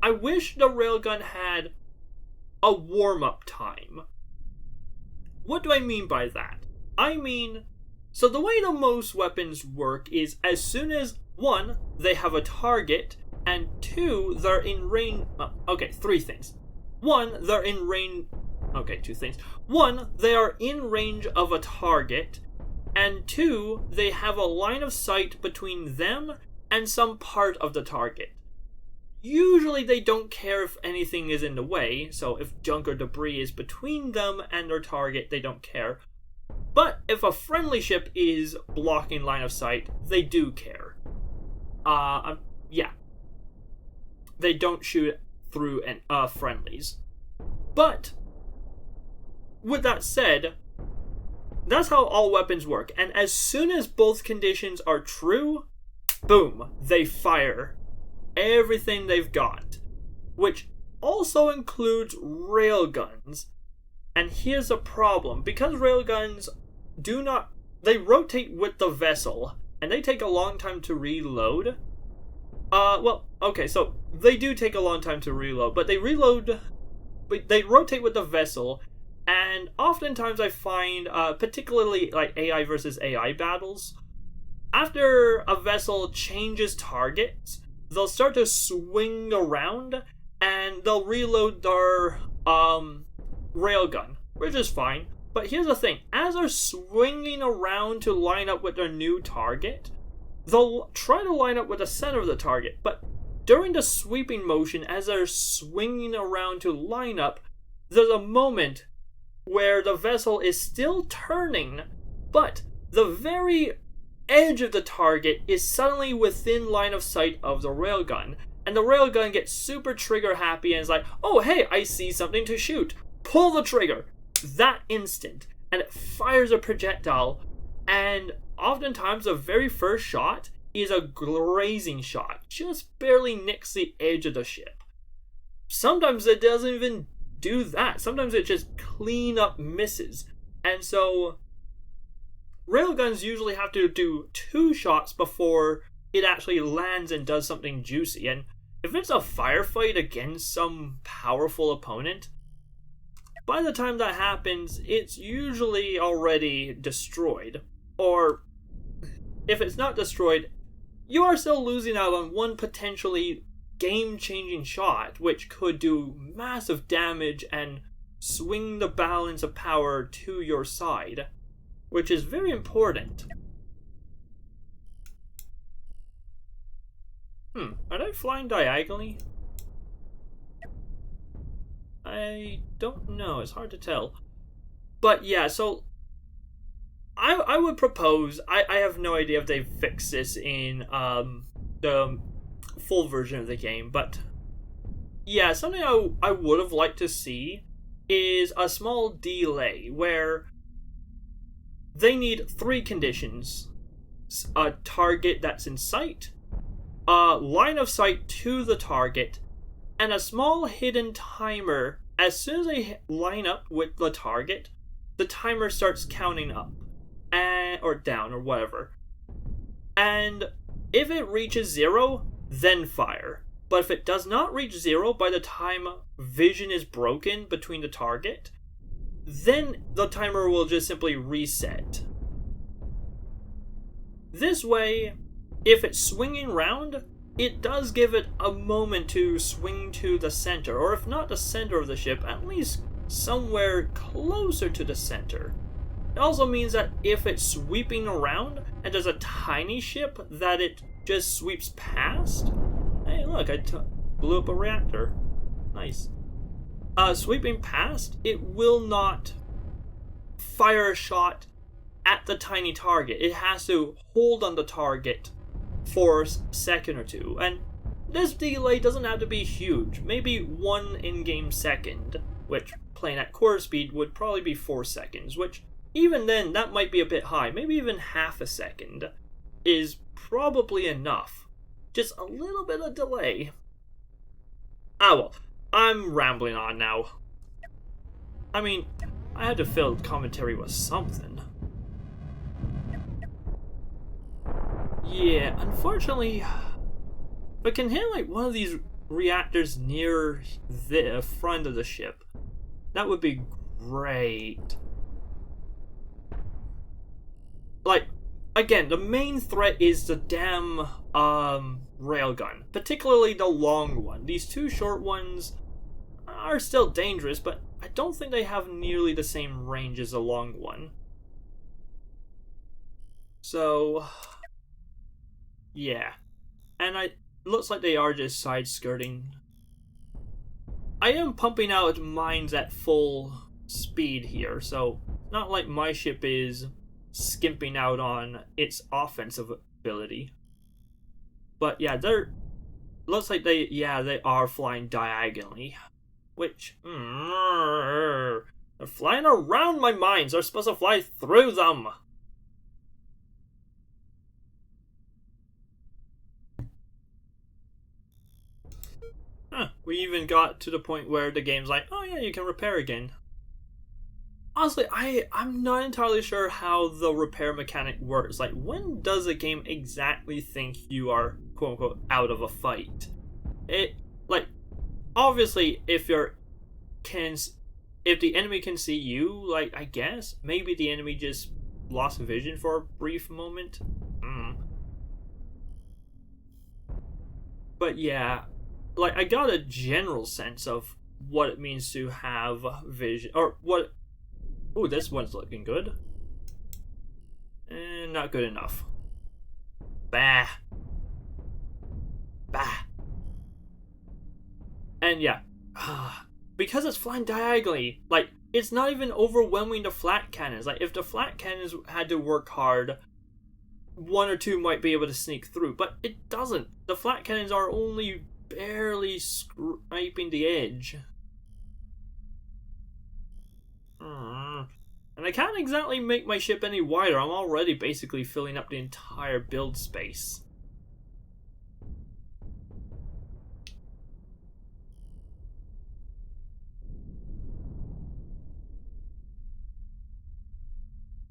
I wish the railgun had a warm-up time. What do I mean by that? I mean, so the way the most weapons work is as soon as, one, they have a target, and two, they're in range... okay, three things. One, they're in range... okay, two things. One, they are in range of a target, and two, they have a line of sight between them and some part of the target. Usually they don't care if anything is in the way, so if junk or debris is between them and their target, they don't care. But if a friendly ship is blocking line of sight, they do care. Yeah. They don't shoot through friendlies. But, with that said, that's how all weapons work, and as soon as both conditions are true, boom, they fire everything they've got, which also includes railguns. And here's a problem, because railguns they rotate with the vessel, and they take a long time to reload. Well, okay, so they do take a long time to reload, but they rotate with the vessel, and oftentimes I find, particularly like AI versus AI battles, after a vessel changes targets, they'll start to swing around and they'll reload their railgun, which is fine. But here's the thing, as they're swinging around to line up with their new target, they'll try to line up with the center of the target, but during the sweeping motion, as they're swinging around to line up, there's a moment where the vessel is still turning, but the very edge of the target is suddenly within line of sight of the railgun, and the railgun gets super trigger happy and is like, oh hey, I see something to shoot. Pull the trigger that instant, and it fires a projectile, and oftentimes the very first shot is a grazing shot, just barely nicks the edge of the ship. Sometimes it doesn't even do that. Sometimes it just clean up misses. And so railguns usually have to do 2 shots before it actually lands and does something juicy. And if it's a firefight against some powerful opponent, by the time that happens, it's usually already destroyed. Or if it's not destroyed, you are still losing out on one potentially game-changing shot, which could do massive damage and swing the balance of power to your side, which is very important. Are they flying diagonally? I don't know, it's hard to tell. But yeah, so I would propose, I have no idea if they fixed this in the full version of the game, but yeah, something I would have liked to see is a small delay where they need 3 conditions: a target that's in sight, a line of sight to the target, and a small hidden timer. As soon as they line up with the target, the timer starts counting up or down or whatever, and if it reaches 0, then fire. But if it does not reach 0 by the time vision is broken between the target, then the timer will just simply reset. This way, if it's swinging round, it does give it a moment to swing to the center, or if not the center of the ship, at least somewhere closer to the center. It also means that if it's sweeping around and there's a tiny ship that it just sweeps past, hey look, I blew up a reactor. Nice. Sweeping past, it will not fire a shot at the tiny target. It has to hold on the target for a second or 2. And this delay doesn't have to be huge. Maybe 1 in-game second, which playing at quarter speed would probably be 4 seconds, which even then, that might be a bit high. Maybe even half a second is probably enough. Just a little bit of delay. Ah well, I'm rambling on now. I mean, I had to fill commentary with something. Yeah, unfortunately, if I can hit like one of these reactors near the front of the ship, that would be great. Like, again, the main threat is the damn railgun, particularly the long one. These 2 short ones are still dangerous, but I don't think they have nearly the same range as the long one. So yeah, and it looks like they are just side skirting. I am pumping out mines at full speed here, so not like my ship is skimping out on its offensive ability. But yeah, looks like they are flying diagonally, which they're flying around my mines. They're supposed to fly through them. We even got to the point where the game's like, oh yeah, you can repair again. Honestly, I'm not entirely sure how the repair mechanic works. Like, when does a game exactly think you are, quote-unquote, out of a fight? Like, obviously, if the enemy can see you, like, I guess, maybe the enemy just lost vision for a brief moment. But yeah, like, I got a general sense of what it means to have vision, or what. Oh, this one's looking good. And not good enough. Bah. Bah. And yeah, because it's flying diagonally, like, it's not even overwhelming the flat cannons. Like, if the flat cannons had to work hard, one or two might be able to sneak through, but it doesn't. The flat cannons are only barely scraping the edge. And I can't exactly make my ship any wider. I'm already basically filling up the entire build space.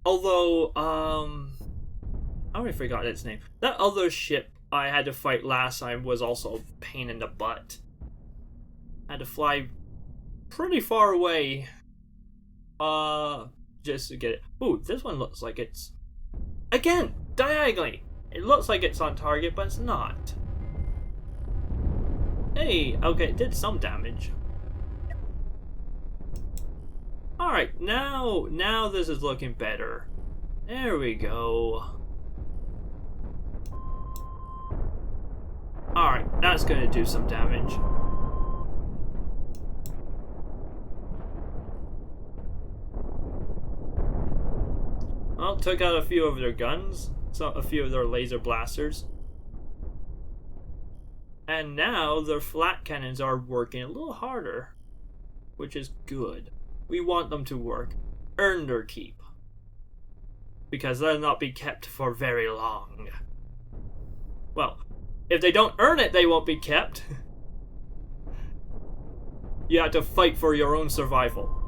Although, I already forgot its name. That other ship I had to fight last time was also a pain in the butt. I had to fly pretty far away, just to get it. Ooh, this one looks like it's, again, diagonally. It looks like it's on target, but it's not. Hey, okay, it did some damage. Alright, now this is looking better. There we go. Alright, that's gonna do some damage. Well, took out a few of their guns, a few of their laser blasters. And now their flat cannons are working a little harder, which is good. We want them to work. Earn their keep. Because they'll not be kept for very long. Well, if they don't earn it, they won't be kept. You have to fight for your own survival.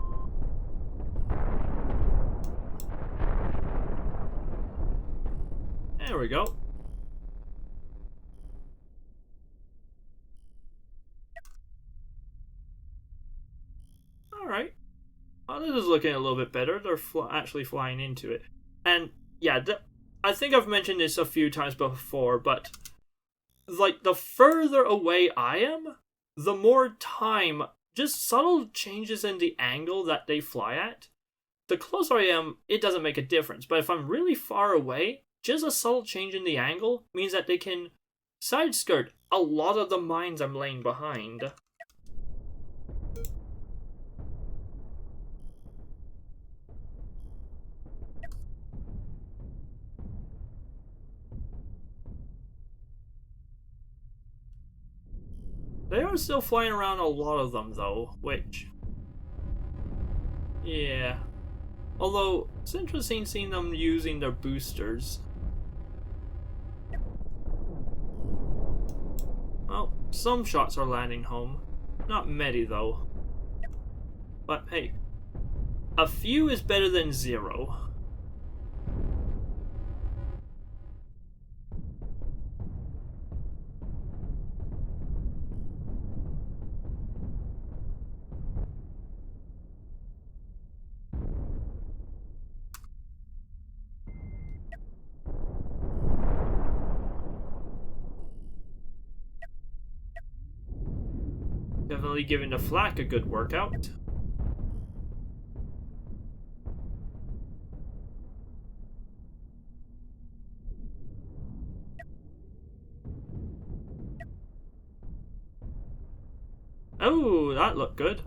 There we go. Alright. Well, this is looking a little bit better. They're actually flying into it. And yeah, I think I've mentioned this a few times before, but like, the further away I am, the more time, just subtle changes in the angle that they fly at. The closer I am, it doesn't make a difference. But if I'm really far away, just a subtle change in the angle means that they can side skirt a lot of the mines I'm laying behind. They are still flying around a lot of them, though, which... yeah. Although, it's interesting seeing them using their boosters. Well, some shots are landing home. Not many, though. But hey, a few is better than zero. Definitely giving the flak a good workout. Oh, that looked good.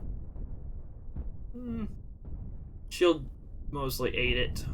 Shield mostly ate it.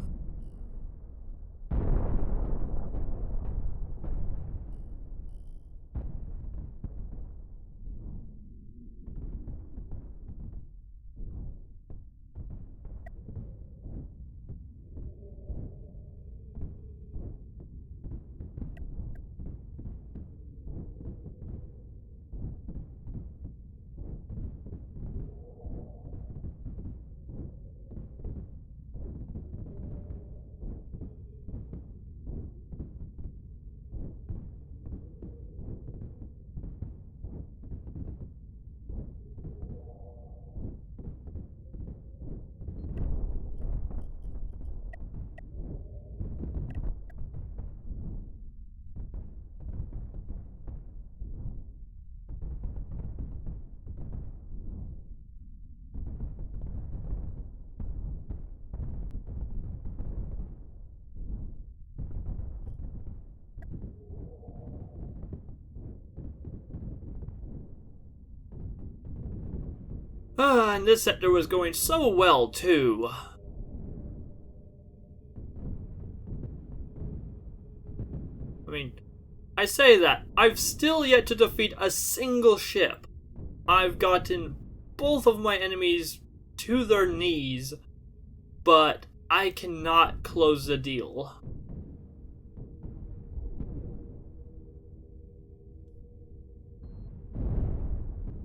And this sector was going so well, too. I mean, I say that, I've still yet to defeat a single ship. I've gotten both of my enemies to their knees, but I cannot close the deal.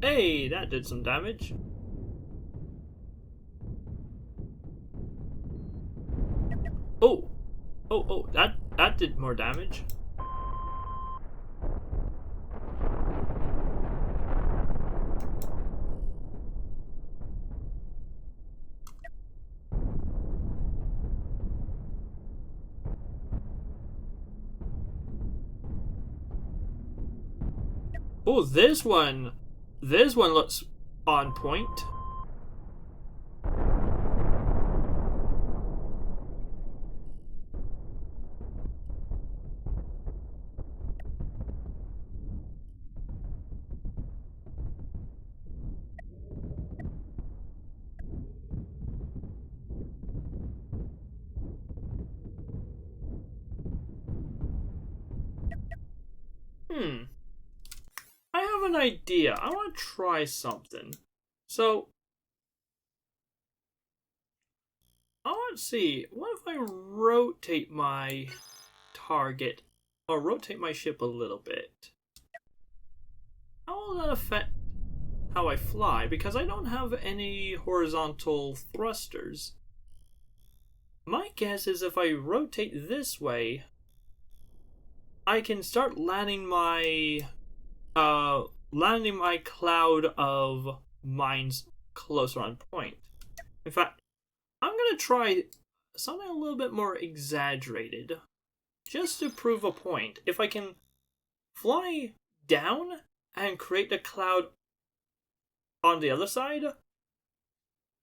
Hey, that did some damage. Oh, that did more damage. Oh, this one looks on point. I have an idea. I want to try something. So, I want to see, what if I rotate my target, or rotate my ship a little bit? How will that affect how I fly? Because I don't have any horizontal thrusters. My guess is if I rotate this way, I can start landing my cloud of mines closer on point. In fact, I'm gonna try something a little bit more exaggerated, just to prove a point. If I can fly down and create a cloud on the other side,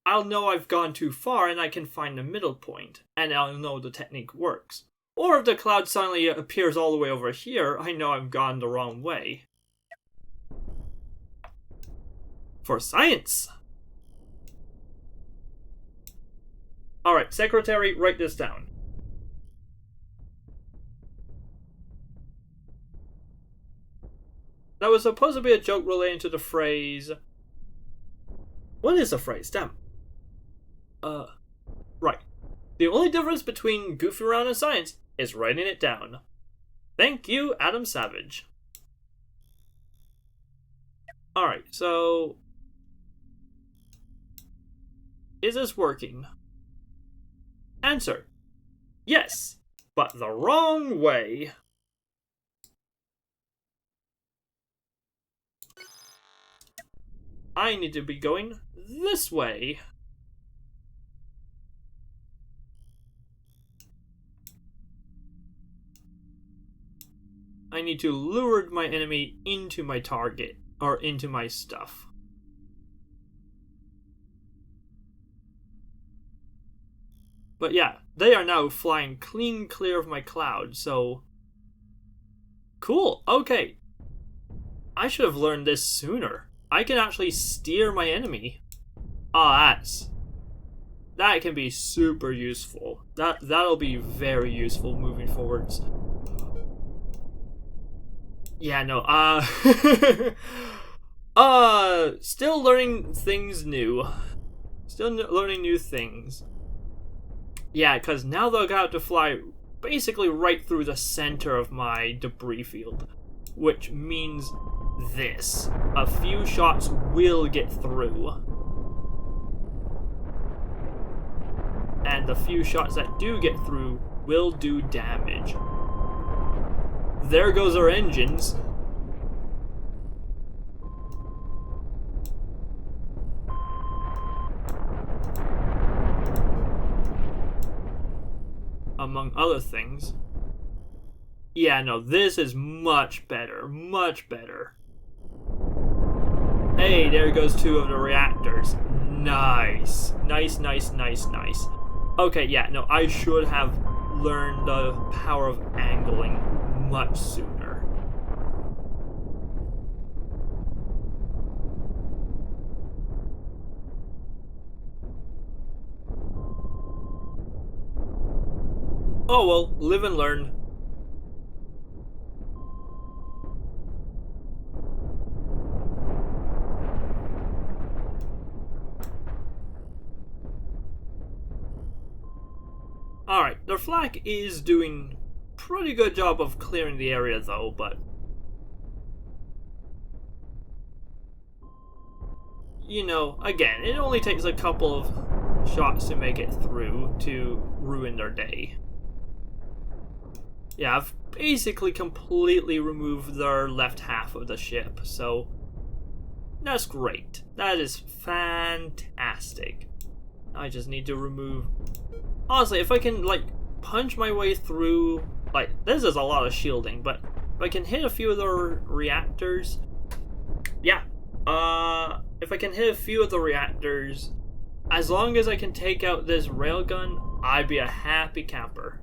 I'll know I've gone too far and I can find the middle point, and I'll know the technique works. Or if the cloud suddenly appears all the way over here, I know I've gone the wrong way. For science! Alright, secretary, write this down. That was supposed to be a joke relating to the phrase... What is a phrase? Damn. Right. The only difference between goofing around and science is writing it down. Thank you, Adam Savage. Alright, so... Is this working? Answer. Yes, but the wrong way. I need to be going this way. I need to lure my enemy into my target, or into my stuff. But yeah, they are now flying clean clear of my cloud, so... Cool, okay. I should have learned this sooner. I can actually steer my enemy. That can be super useful. That'll be very useful moving forwards. Yeah, no, still learning things new. Still learning new things. Yeah, because now they'll have to fly basically right through the center of my debris field. Which means this. A few shots will get through. And the few shots that do get through will do damage. There goes our engines. Among other things. Yeah, no, this is much better. Much better. Hey, there goes two of the reactors. Nice. Nice, nice, nice, nice. Okay, yeah, no, I should have learned the power of angling much sooner. Oh well, live and learn. Alright, the flak is doing pretty good job of clearing the area though, but you know, again, it only takes a couple of shots to make it through to ruin their day. Yeah, I've basically completely removed their left half of the ship, so that's great. That is fantastic. I just need to remove... Honestly, if I can, like, punch my way through... Like, this is a lot of shielding, but if I can hit a few of the reactors... Yeah. If I can hit a few of the reactors, as long as I can take out this railgun, I'd be a happy camper.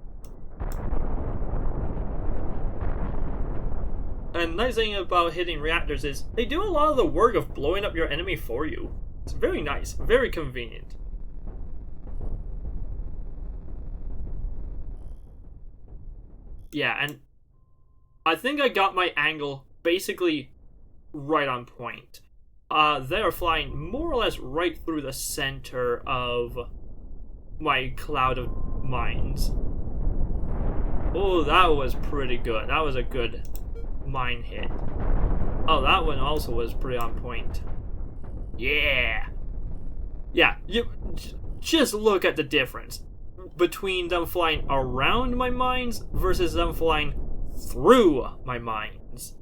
And the nice thing about hitting reactors is they do a lot of the work of blowing up your enemy for you. It's very nice, very convenient. Yeah, and I think I got my angle basically right on point. They are flying more or less right through the center of my cloud of mines. Oh, that was pretty good. That was a good mine hit. Oh, that one also was pretty on point. Yeah! Yeah, you just look at the difference between them flying around my mines versus them flying through my mines.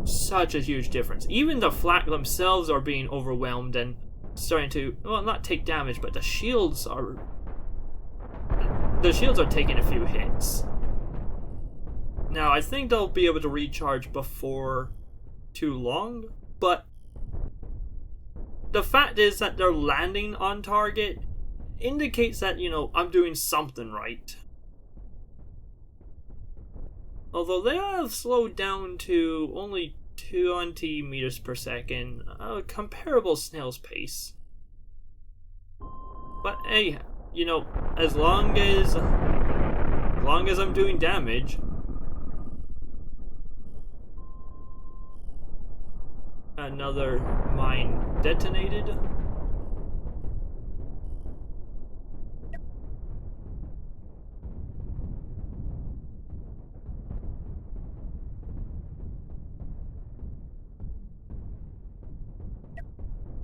Such a huge difference. Even the flak themselves are being overwhelmed and starting to, well, not take damage, but the shields are taking a few hits. Now, I think they'll be able to recharge before too long, but the fact is that they're landing on target indicates that, you know, I'm doing something right. Although they have slowed down to only 20 meters per second, a comparable snail's pace. But hey, you know, as long as I'm doing damage, another mine detonated.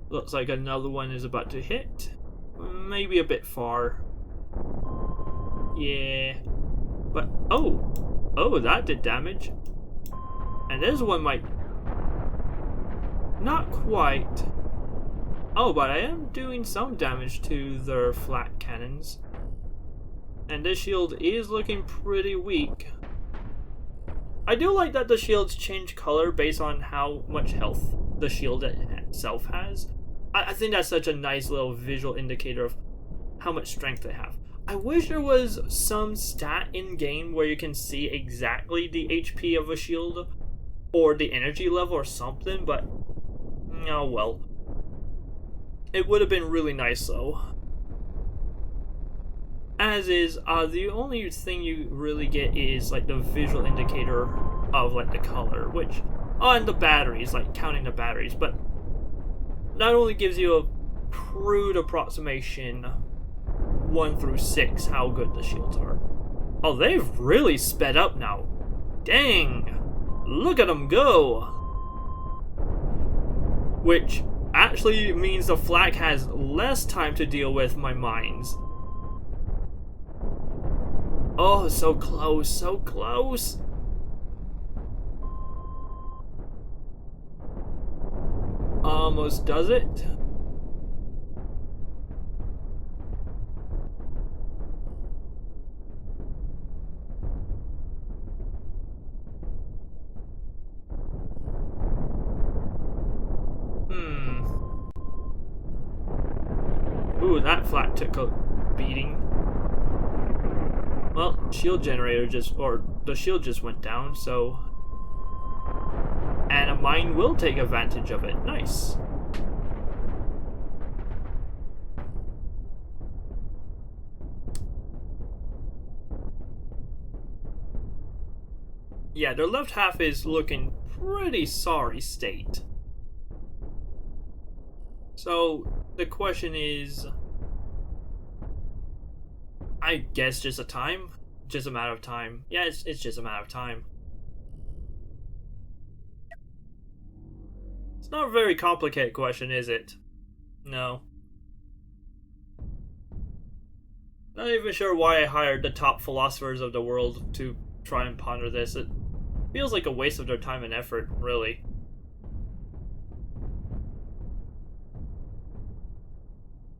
Looks like another one is about to hit. Maybe a bit far. Yeah. But, oh, that did damage. And this one might... Not quite. Oh, but I am doing some damage to their flak cannons. And this shield is looking pretty weak. I do like that the shields change color based on how much health the shield itself has. I think that's such a nice little visual indicator of how much strength they have. I wish there was some stat in-game where you can see exactly the HP of a shield or the energy level or something, but oh well. It would have been really nice though. As is, the only thing you really get is like the visual indicator of like the color, which on the batteries, like counting the batteries, but not only gives you a crude approximation 1 through 6 how good the shields are. Oh, they've really sped up now. Dang! Look at them go! Which actually means the flak has less time to deal with my mines. Oh, so close, so close! Almost does it. Ooh, that flak took a beating. Well, shield generator the shield just went down, so... And a mine will take advantage of it. Nice. Yeah, their left half is looking pretty sorry state. So, the question is, I guess just a time? Just a matter of time. Yeah, it's just a matter of time. It's not a very complicated question, is it? No. Not even sure why I hired the top philosophers of the world to try and ponder this. It feels like a waste of their time and effort, really.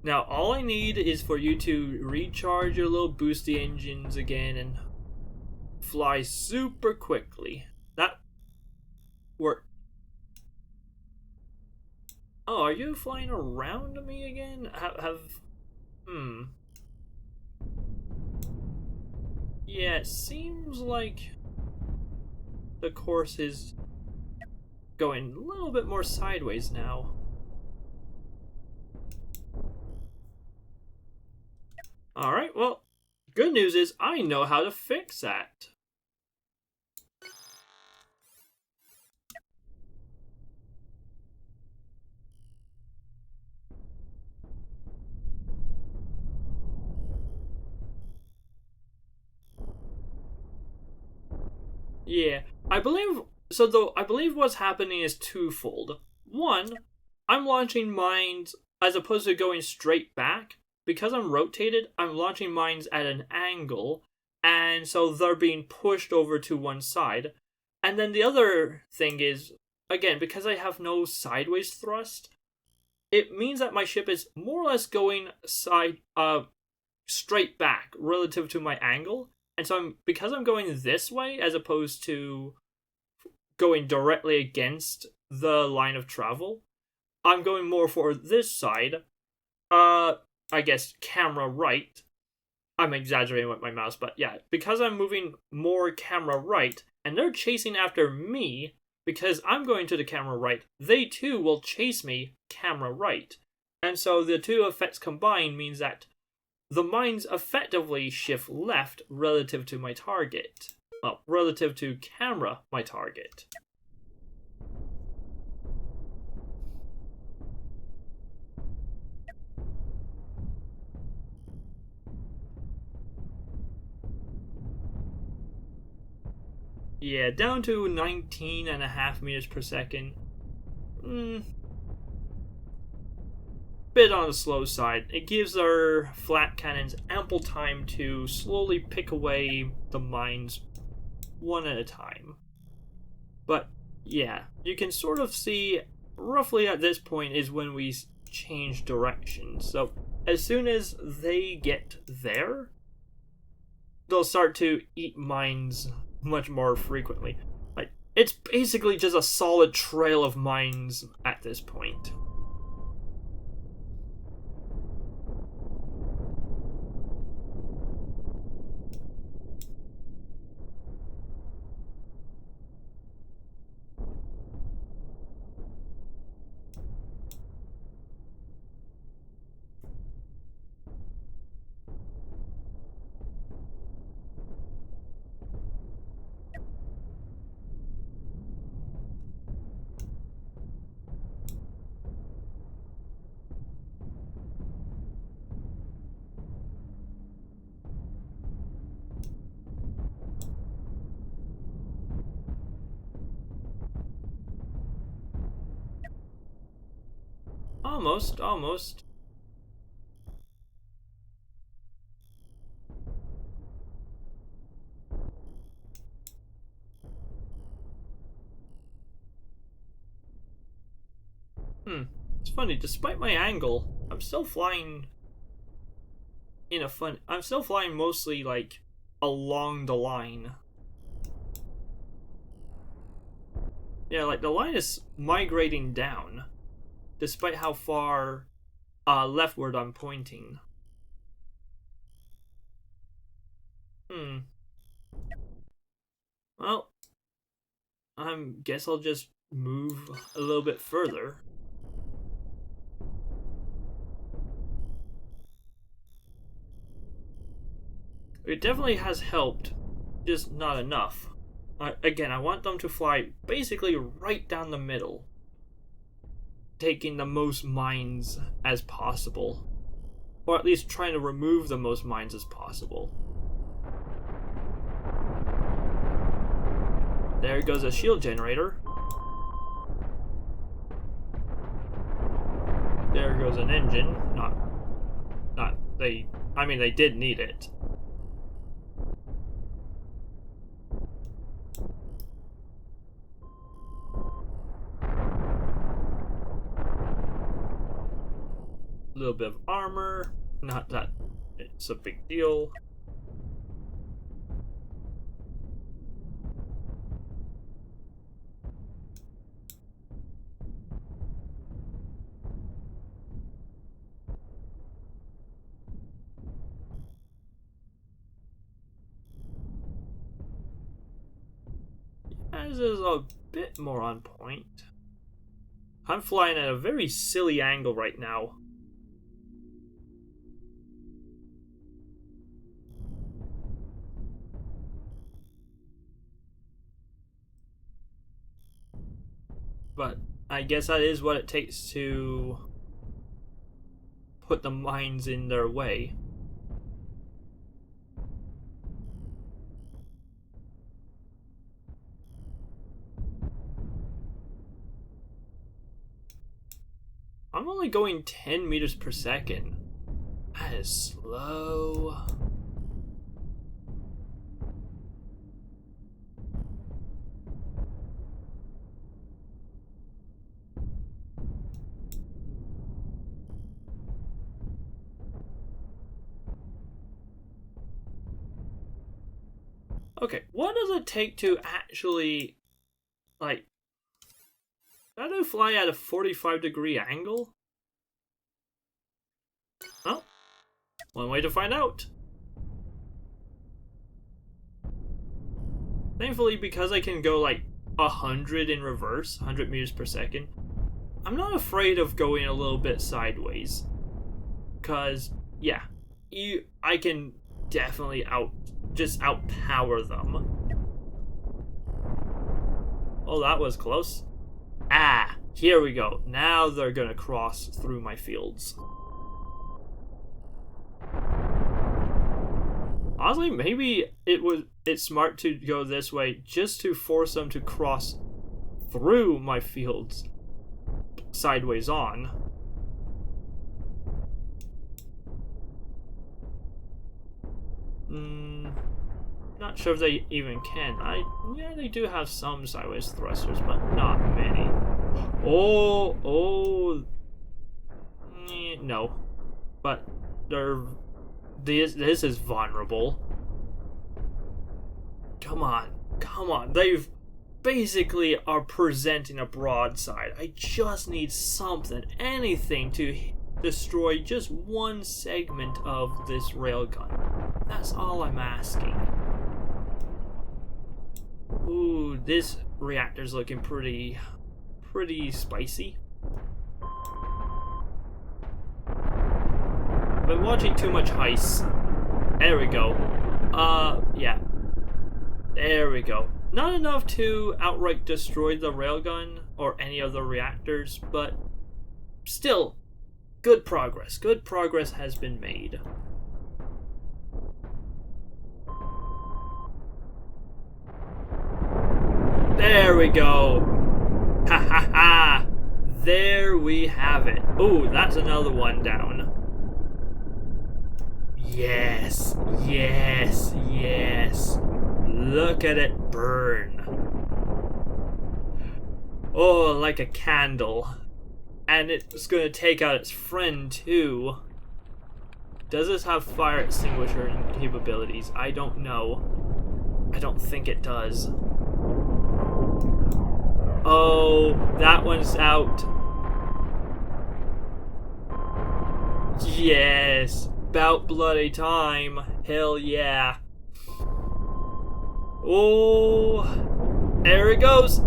Now, all I need is for you to recharge your little boosty engines again and fly super quickly. That worked. Oh, are you flying around me again? Yeah, it seems like the course is going a little bit more sideways now. Alright, well, good news is I know how to fix that. Yeah, I believe what's happening is twofold. One, I'm launching mines as opposed to going straight back. Because I'm rotated, I'm launching mines at an angle, and so they're being pushed over to one side. And then the other thing is, again, because I have no sideways thrust, it means that my ship is more or less going straight back relative to my angle. And so because I'm going this way as opposed to going directly against the line of travel, I'm going more for this side. I guess camera right. I'm exaggerating with my mouse, but yeah, because I'm moving more camera right, and they're chasing after me, because I'm going to the camera right, they too will chase me camera right. And so the two effects combined means that the mines effectively shift left relative to my target. Well, relative to camera, my target. Yeah, down to 19.5 meters per second. Bit on the slow side. It gives our flat cannons ample time to slowly pick away the mines one at a time. But yeah, you can sort of see roughly at this point is when we change direction. So as soon as they get there, they'll start to eat mines much more frequently. Like, it's basically just a solid trail of mines at this point. Almost. It's funny, despite my angle, I'm still flying I'm still flying mostly, like, along the line. Yeah, like, the line is migrating down, despite how far leftward I'm pointing. Well, I guess I'll just move a little bit further. It definitely has helped, just not enough. Again, I want them to fly basically right down the middle, taking the most mines as possible. Or at least trying to remove the most mines as possible. There goes a shield generator. There goes an engine. I mean, they did need it. A little bit of armor. Not that it's a big deal. This is a bit more on point. I'm flying at a very silly angle right now. But I guess that is what it takes to put the mines in their way. I'm only going 10 meters per second. That is slow. Okay, what does it take to actually, like, how do I fly at a 45-degree angle? Oh, one way to find out. Thankfully, because I can go like 100 in reverse, 100 meters per second, I'm not afraid of going a little bit sideways. Cause, yeah, I can definitely just outpower them. Oh, that was close. Ah, here we go. Now they're gonna cross through my fields. Honestly, maybe it's smart to go this way just to force them to cross through my fields sideways on. Not sure if they even can. Yeah, they do have some sideways thrusters, but not many. No. But this is vulnerable. Come on. They've basically are presenting a broadside. I just need something, anything to destroy just one segment of this railgun. That's all I'm asking. Ooh, this reactor's looking pretty spicy. Been watching too much Heist. There we go. Yeah. There we go. Not enough to outright destroy the railgun or any of the reactors, but still, good progress. Good progress has been made. There we go. Ha ha ha. There we have it. Ooh, that's another one down. Yes. Look at it burn. Oh, like a candle. And it's gonna take out its friend too. Does this have fire extinguisher capabilities? I don't know. I don't think it does. Oh, that one's out. Yes. About bloody time. Hell yeah. Oh, there it goes.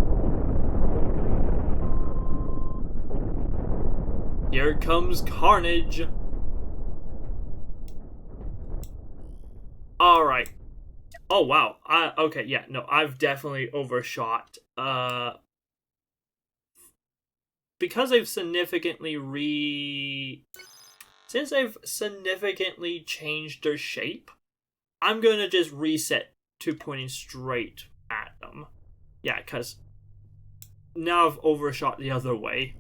Here comes carnage. Alright. Oh wow. Okay, yeah, no, I've definitely overshot. Because I've since I've significantly changed their shape, I'm gonna just reset to pointing straight at them. Yeah, because now I've overshot the other way.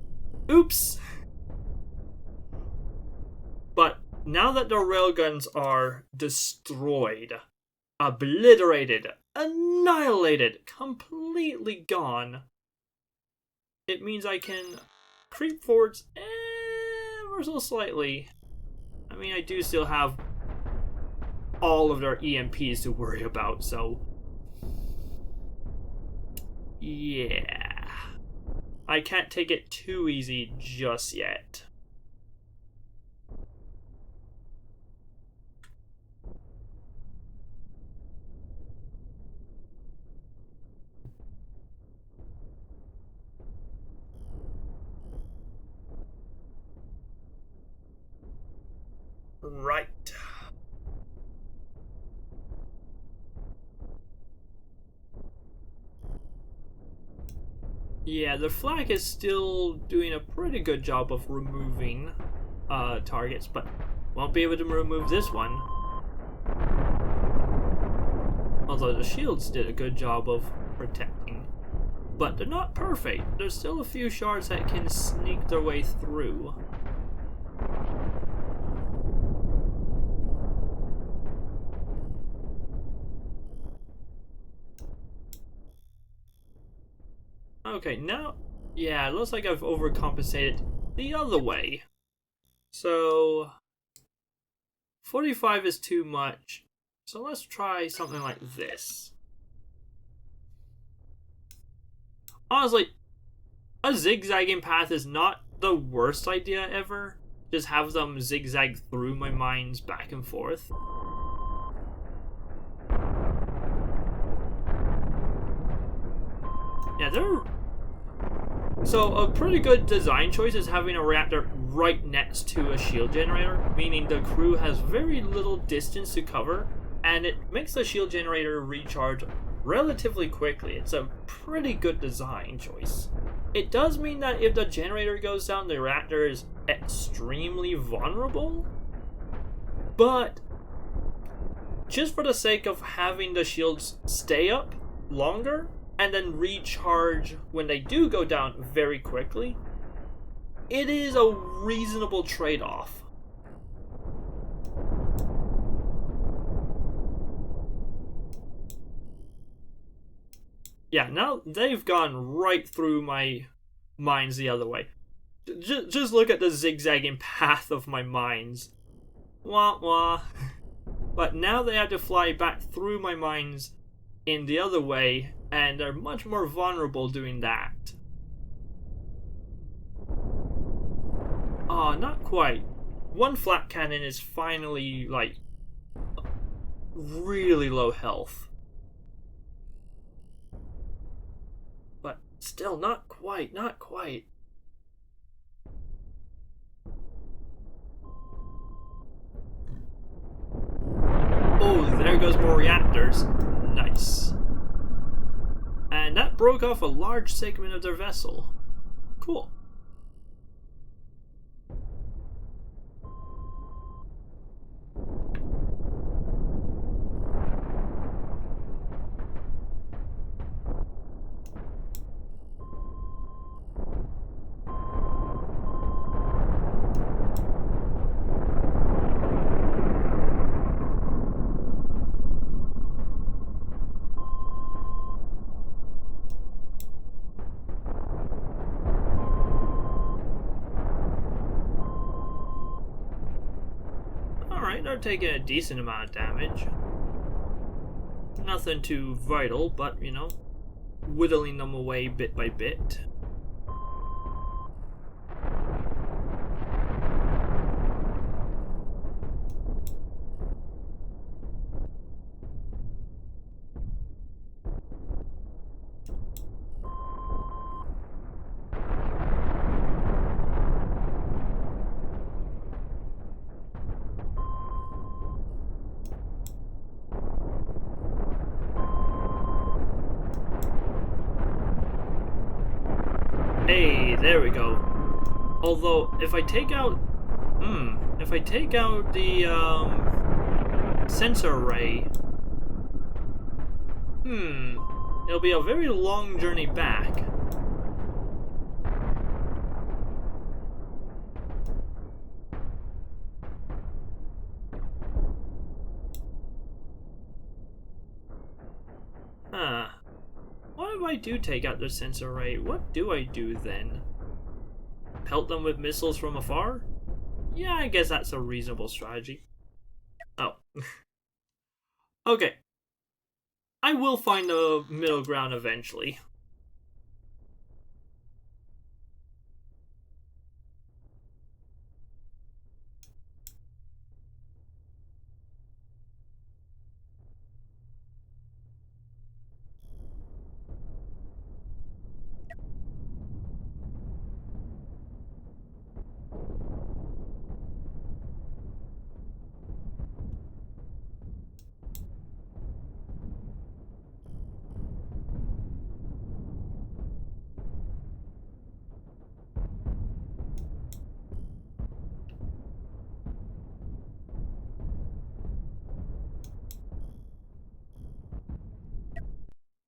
Oops! But now that the railguns are destroyed, obliterated, annihilated, completely gone, it means I can creep forwards ever so slightly. I mean, I do still have all of their EMPs to worry about, so yeah. I can't take it too easy just yet. Right. Yeah, the flag is still doing a pretty good job of removing targets, but won't be able to remove this one. Although the shields did a good job of protecting. But they're not perfect. There's still a few shards that can sneak their way through. Okay, now, yeah, it looks like I've overcompensated the other way. So, 45 is too much. So let's try something like this. Honestly, a zigzagging path is not the worst idea ever. Just have them zigzag through my mines back and forth. Yeah, so a pretty good design choice is having a reactor right next to a shield generator, meaning the crew has very little distance to cover, and it makes the shield generator recharge relatively quickly. It's a pretty good design choice. It does mean that if the generator goes down, the reactor is extremely vulnerable, but just for the sake of having the shields stay up longer, and then recharge when they do go down very quickly, it is a reasonable trade-off. Yeah, now they've gone right through my mines the other way. Just look at the zigzagging path of my mines. Wah wah. But now they have to fly back through my mines in the other way, and they're much more vulnerable doing that. Ah, not quite. One flak cannon is finally, like, really low health. But still, not quite, not quite. Oh, there goes more reactors. Nice. And that broke off a large segment of their vessel. Cool. Alright, they're taking a decent amount of damage. Nothing too vital, but, you know, whittling them away bit by bit. there we go. Although, if I take out... if I take out the, sensor array... it'll be a very long journey back. What if I do take out the sensor array? What do I do then? Pelt them with missiles from afar? Yeah, I guess that's a reasonable strategy. Oh. Okay. I will find the middle ground eventually.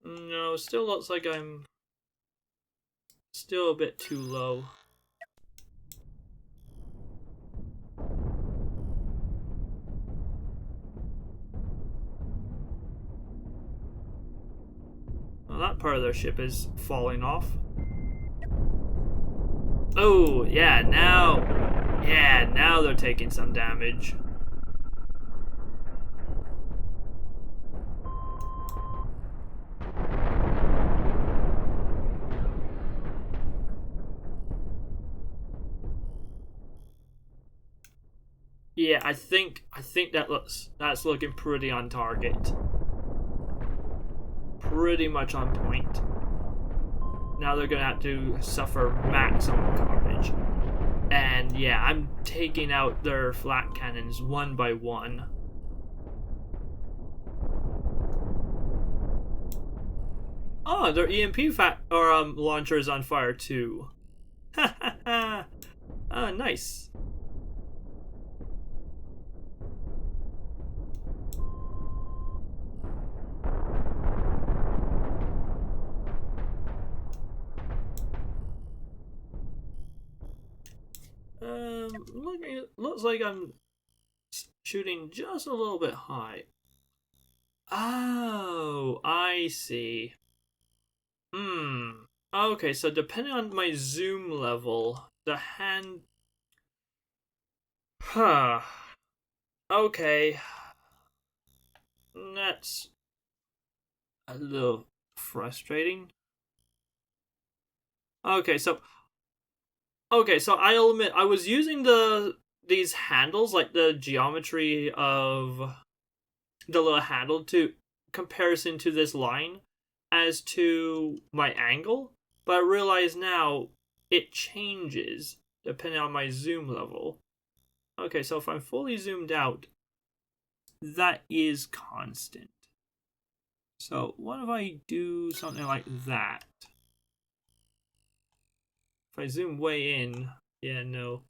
No, still looks like I'm still a bit too low. Well, that part of their ship is falling off. Oh, yeah, now they're taking some damage. Yeah, I think that's looking pretty on target. Pretty much on point. Now they're gonna have to suffer maximum carnage. And yeah, I'm taking out their flat cannons one by one. Oh, their EMP launcher is on fire too. Ha ha ha! Ah, nice. Looks like I'm shooting just a little bit high. Oh, I see. Okay, so depending on my zoom level, the hand... Okay. That's a little frustrating. Okay, so I'll admit I was using these handles, like the geometry of the little handle to comparison to this line as to my angle, but I realize now it changes depending on my zoom level. Okay, so if I'm fully zoomed out, that is constant. So what if I do something like that? If I zoom way in, yeah, no.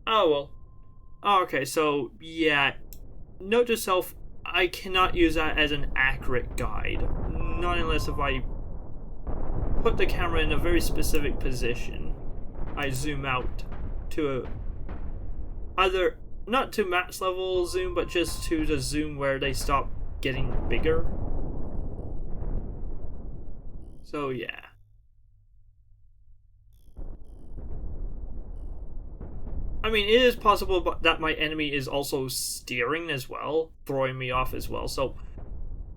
Oh, well. Oh, okay, so, yeah. Note to self, I cannot use that as an accurate guide. Not unless if I put the camera in a very specific position. I zoom out to either, not to max level zoom, but just to the zoom where they stop getting bigger. So, yeah. I mean, it is possible that my enemy is also steering as well, throwing me off as well, so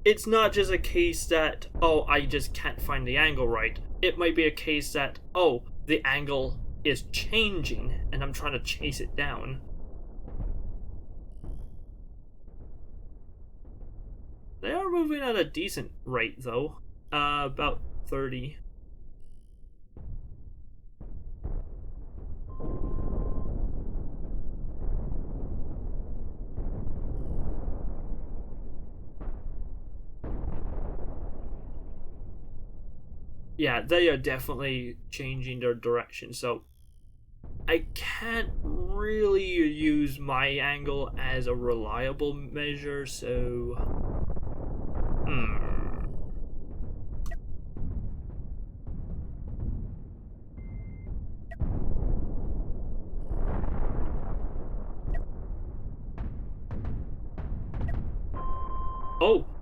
it's not just a case that, oh, I just can't find the angle right. It might be a case that, oh, the angle is changing, and I'm trying to chase it down. They are moving at a decent rate, though. About 30. yeah, they are definitely changing their direction, so I can't really use my angle as a reliable measure, so...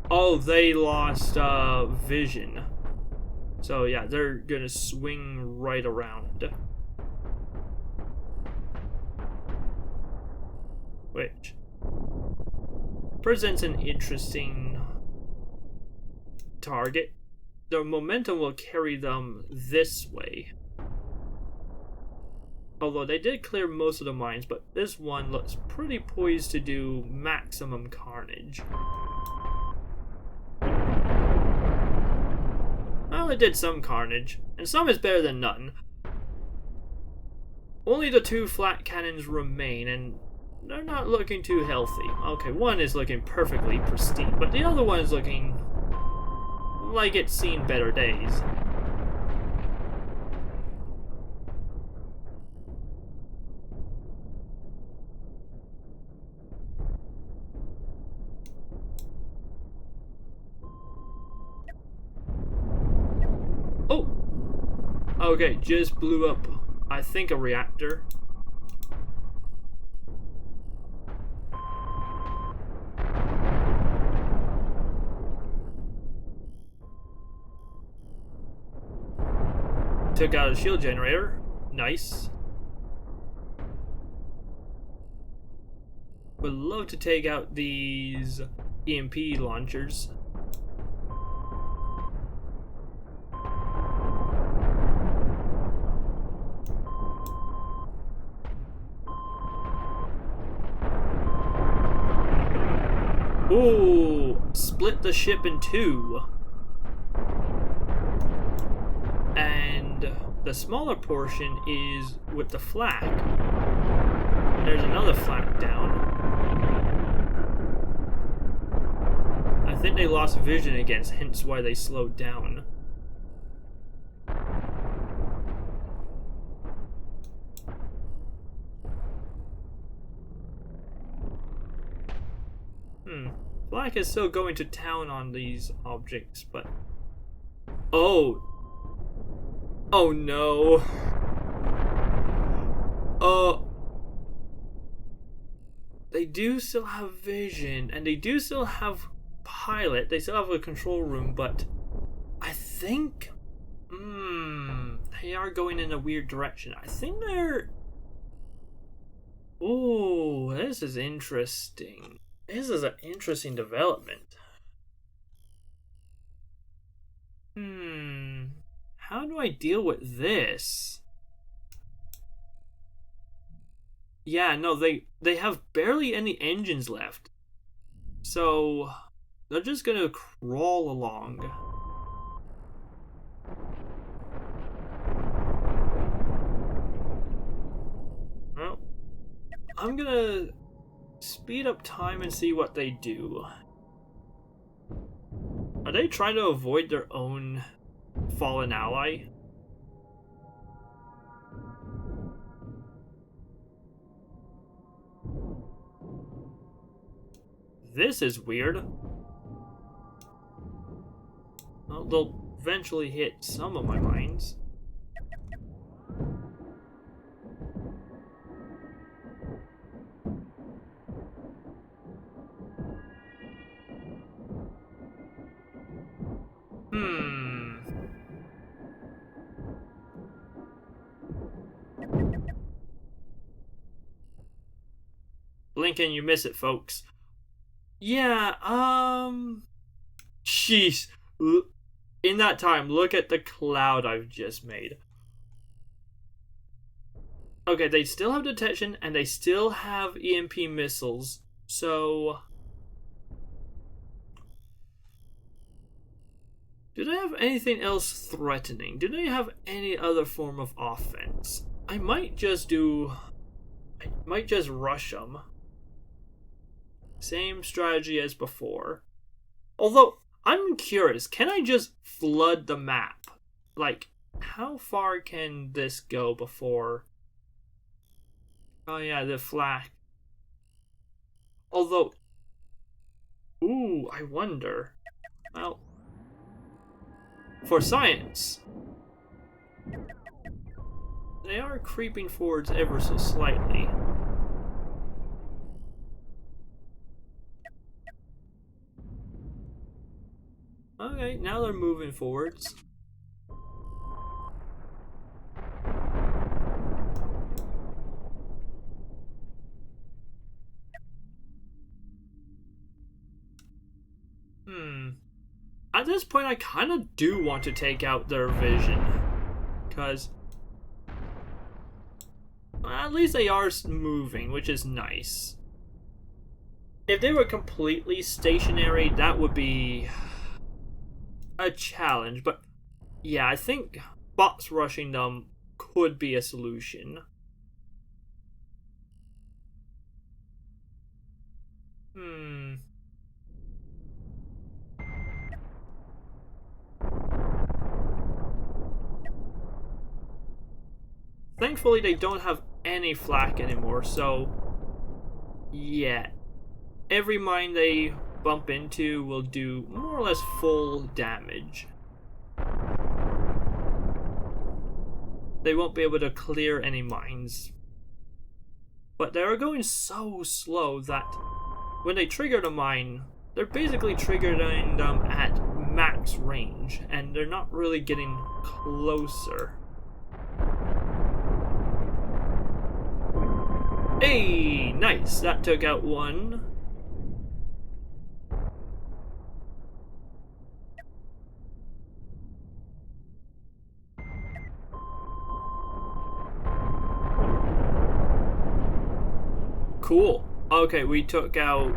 Oh, they lost vision. So yeah, they're gonna swing right around. Which presents an interesting target. The momentum will carry them this way. Although they did clear most of the mines, but this one looks pretty poised to do maximum carnage. Well, it did some carnage, and some is better than none. Only the 2 flat cannons remain, and they're not looking too healthy. Okay, one is looking perfectly pristine, but the other one is looking like it's seen better days. Oh! Okay, just blew up, I think, a reactor. Took out a shield generator. Nice. Would love to take out these EMP launchers. Ooh, split the ship in 2. And the smaller portion is with the flag. There's another flag down. I think they lost vision against, hence why they slowed down. Black is still going to town on these objects, but... Oh! Oh no! They do still have vision, and they do still have pilot, they still have a control room, but... I think... they are going in a weird direction. I think they're... Ooh, this is interesting. This is an interesting development. How do I deal with this? Yeah, no, they have barely any engines left. So, they're just gonna crawl along. Well, I'm gonna speed up time and see what they do. Are they trying to avoid their own fallen ally? This is weird. Well, they'll eventually hit some of my mines. Blink and you miss it, folks. Yeah, jeez. In that time, look at the cloud I've just made. Okay, they still have detection, and they still have EMP missiles, so... Do they have anything else threatening? Do they have any other form of offense? I might just rush them. Same strategy as before. Although, I'm curious, can I just flood the map? like, how far can this go before... Oh yeah, the flak. Although... Ooh, I wonder. Well... For science... They are creeping forwards ever so slightly. Okay, now they're moving forwards. At this point, I kind of do want to take out their vision. Because... at least they are moving, which is nice. If they were completely stationary, that would be... a challenge, but... yeah, I think bots rushing them could be a solution. Thankfully, they don't have any flak anymore, so... yeah. Every mine they bump into will do more or less full damage. They won't be able to clear any mines. But they're going so slow that when they trigger the mine, they're basically triggering them at max range, and they're not really getting closer. Hey, nice! That took out one. Cool. Okay, we took out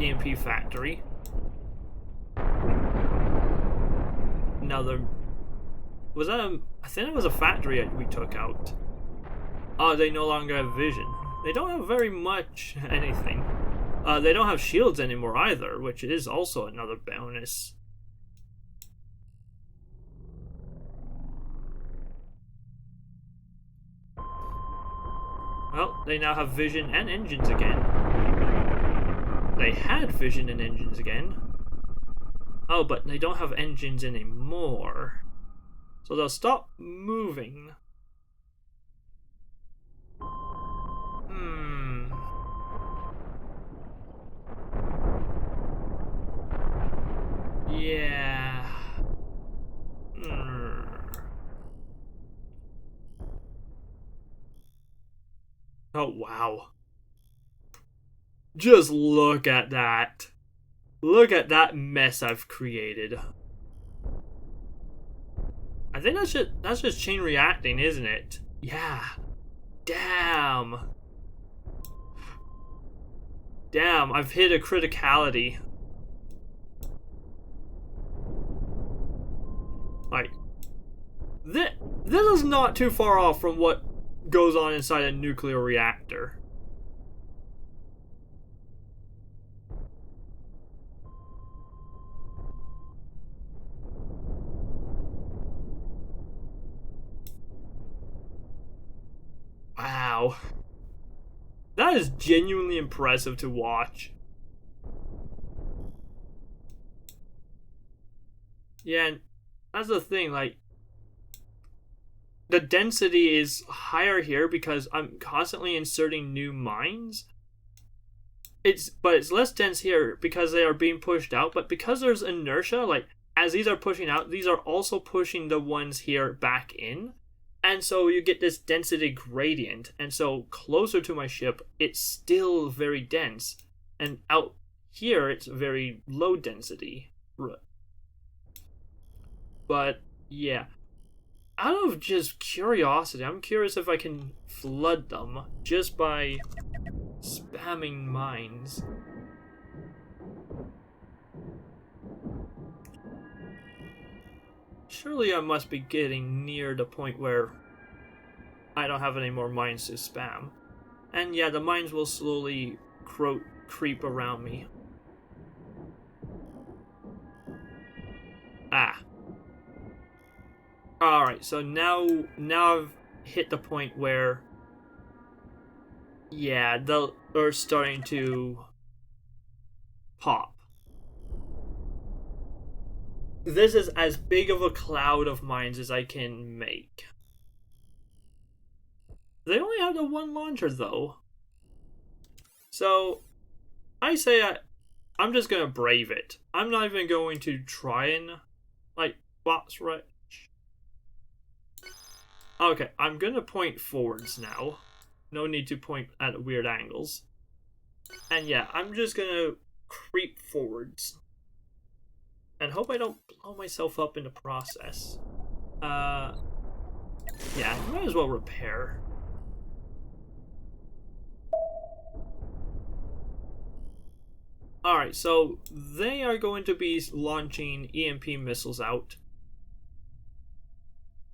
EMP Factory. Another... was that a... I think it was a factory we took out. Oh, they no longer have vision. They don't have very much anything. They don't have shields anymore either, which is also another bonus. Well, they now have vision and engines again. They had vision and engines again. Oh, but they don't have engines anymore. So they'll stop moving. Yeah. Oh, wow. Just look at that. Look at that mess I've created. I think that's just chain reacting, isn't it? Yeah. Damn. Damn, I've hit a criticality. Like, this is not too far off from what goes on inside a nuclear reactor. Wow. That is genuinely impressive to watch. Yeah, and that's the thing, like, the density is higher here because I'm constantly inserting new mines. But it's less dense here because they are being pushed out, but because there's inertia, like, as these are pushing out, these are also pushing the ones here back in. And so you get this density gradient, and so closer to my ship, it's still very dense. And out here, it's very low density. But, yeah. Out of just curiosity, I'm curious if I can flood them just by spamming mines. Surely I must be getting near the point where I don't have any more mines to spam. And yeah, the mines will slowly creep around me. Ah. Alright, so now I've hit the point where, yeah, they're starting to pop. This is as big of a cloud of mines as I can make. They only have the one launcher, though. So, I say I'm just gonna brave it. I'm not even going to try and, like, box rush. Okay, I'm gonna point forwards now. No need to point at weird angles. And yeah, I'm just gonna creep forwards. And hope I don't blow myself up in the process. Yeah, might as well repair. Alright, so they are going to be launching EMP missiles out.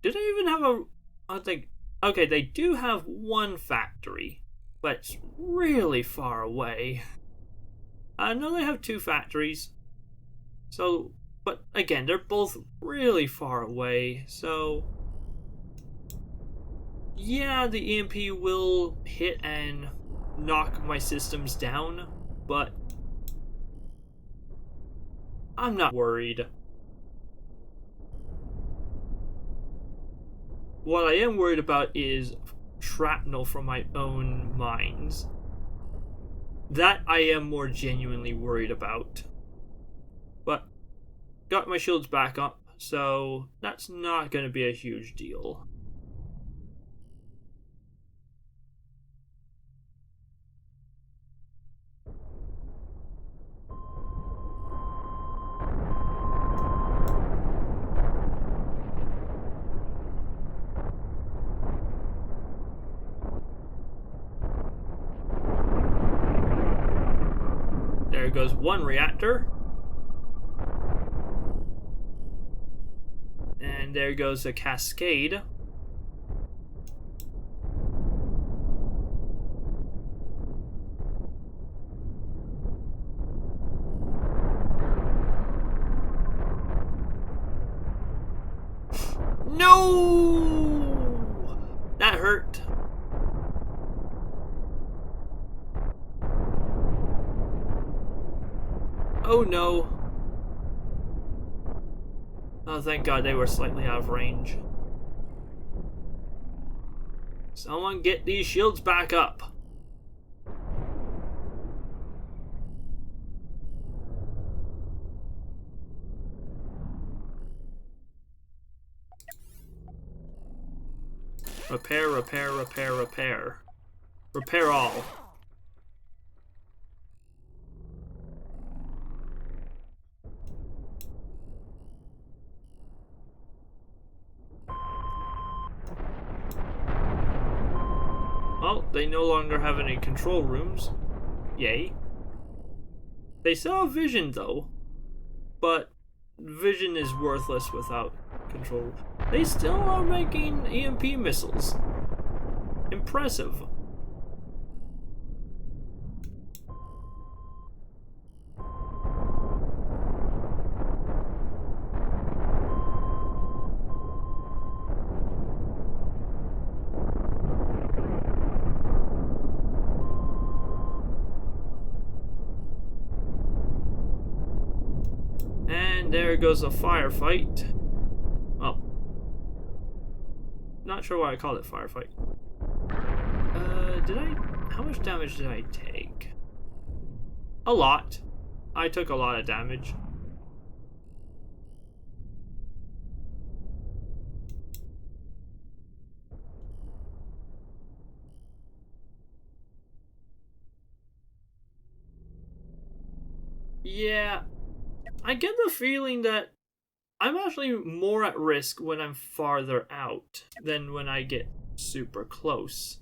Do they even have a... I think... Okay, they do have one factory, but it's really far away. I know they have two factories. So, but again, they're both really far away, so... Yeah, the EMP will hit and knock my systems down, but I'm not worried. What I am worried about is shrapnel from my own mines. That I am more genuinely worried about. But got my shields back up, so that's not going to be a huge deal. There goes one reactor. And there goes a cascade. No! That hurt. Oh no. Oh, thank God they were slightly out of range. Someone get these shields back up. Repair, repair, repair, repair. Repair all. Well, they no longer have any control rooms. Yay. They still have vision, though. But vision is worthless without control. They still are making EMP missiles. Impressive. There goes a firefight. Oh. Not sure why I called it firefight. How much damage did I take? A lot. I took a lot of damage. Yeah. I get the feeling that I'm actually more at risk when I'm farther out than when I get super close.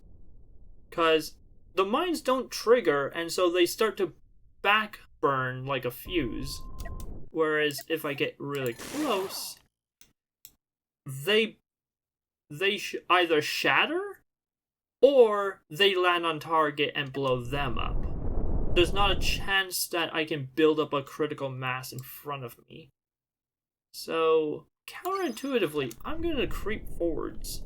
Because the mines don't trigger, and so they start to back burn like a fuse. Whereas if I get really close, they either shatter or they land on target and blow them up. There's not a chance that I can build up a critical mass in front of me. So counterintuitively, I'm gonna creep forwards.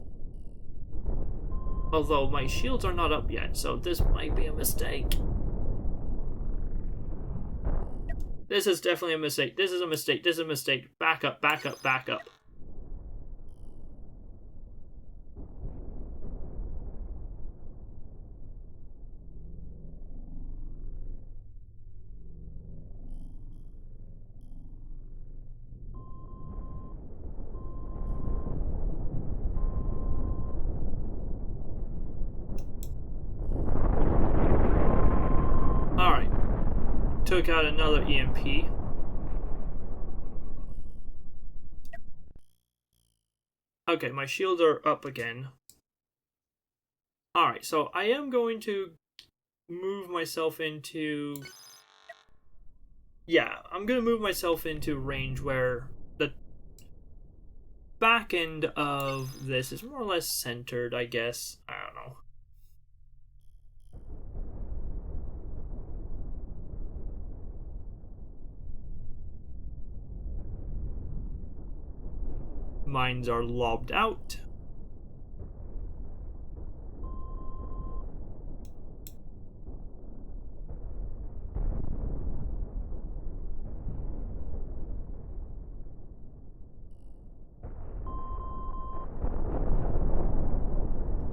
Although my shields are not up yet, so this might be a mistake. This is definitely a mistake. This is a mistake. This is a mistake. Back up, back up, back up. Alright. Took out another EMP. Okay, my shields are up again. Alright, so I am going to move myself into... Yeah, I'm going to move myself into range where the back end of this is more or less centered, I guess. I don't know. Mines are lobbed out.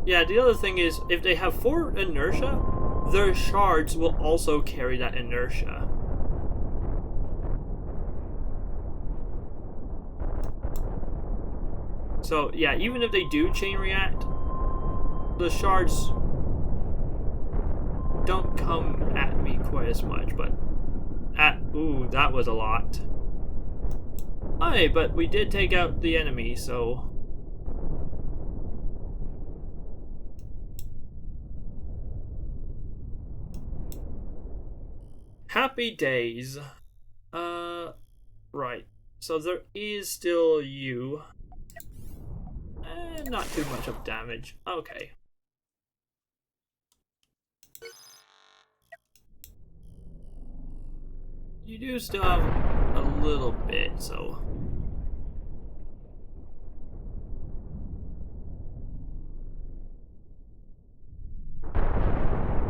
Yeah, the other thing is, if they have 4 inertia, their shards will also carry that inertia. So, yeah, even if they do chain react, the shards don't come at me quite as much, but ooh, that was a lot. Hey, but we did take out the enemy, so... Happy days. Right. So there is still you. Not too much of damage. Okay. You do still have a little bit, so...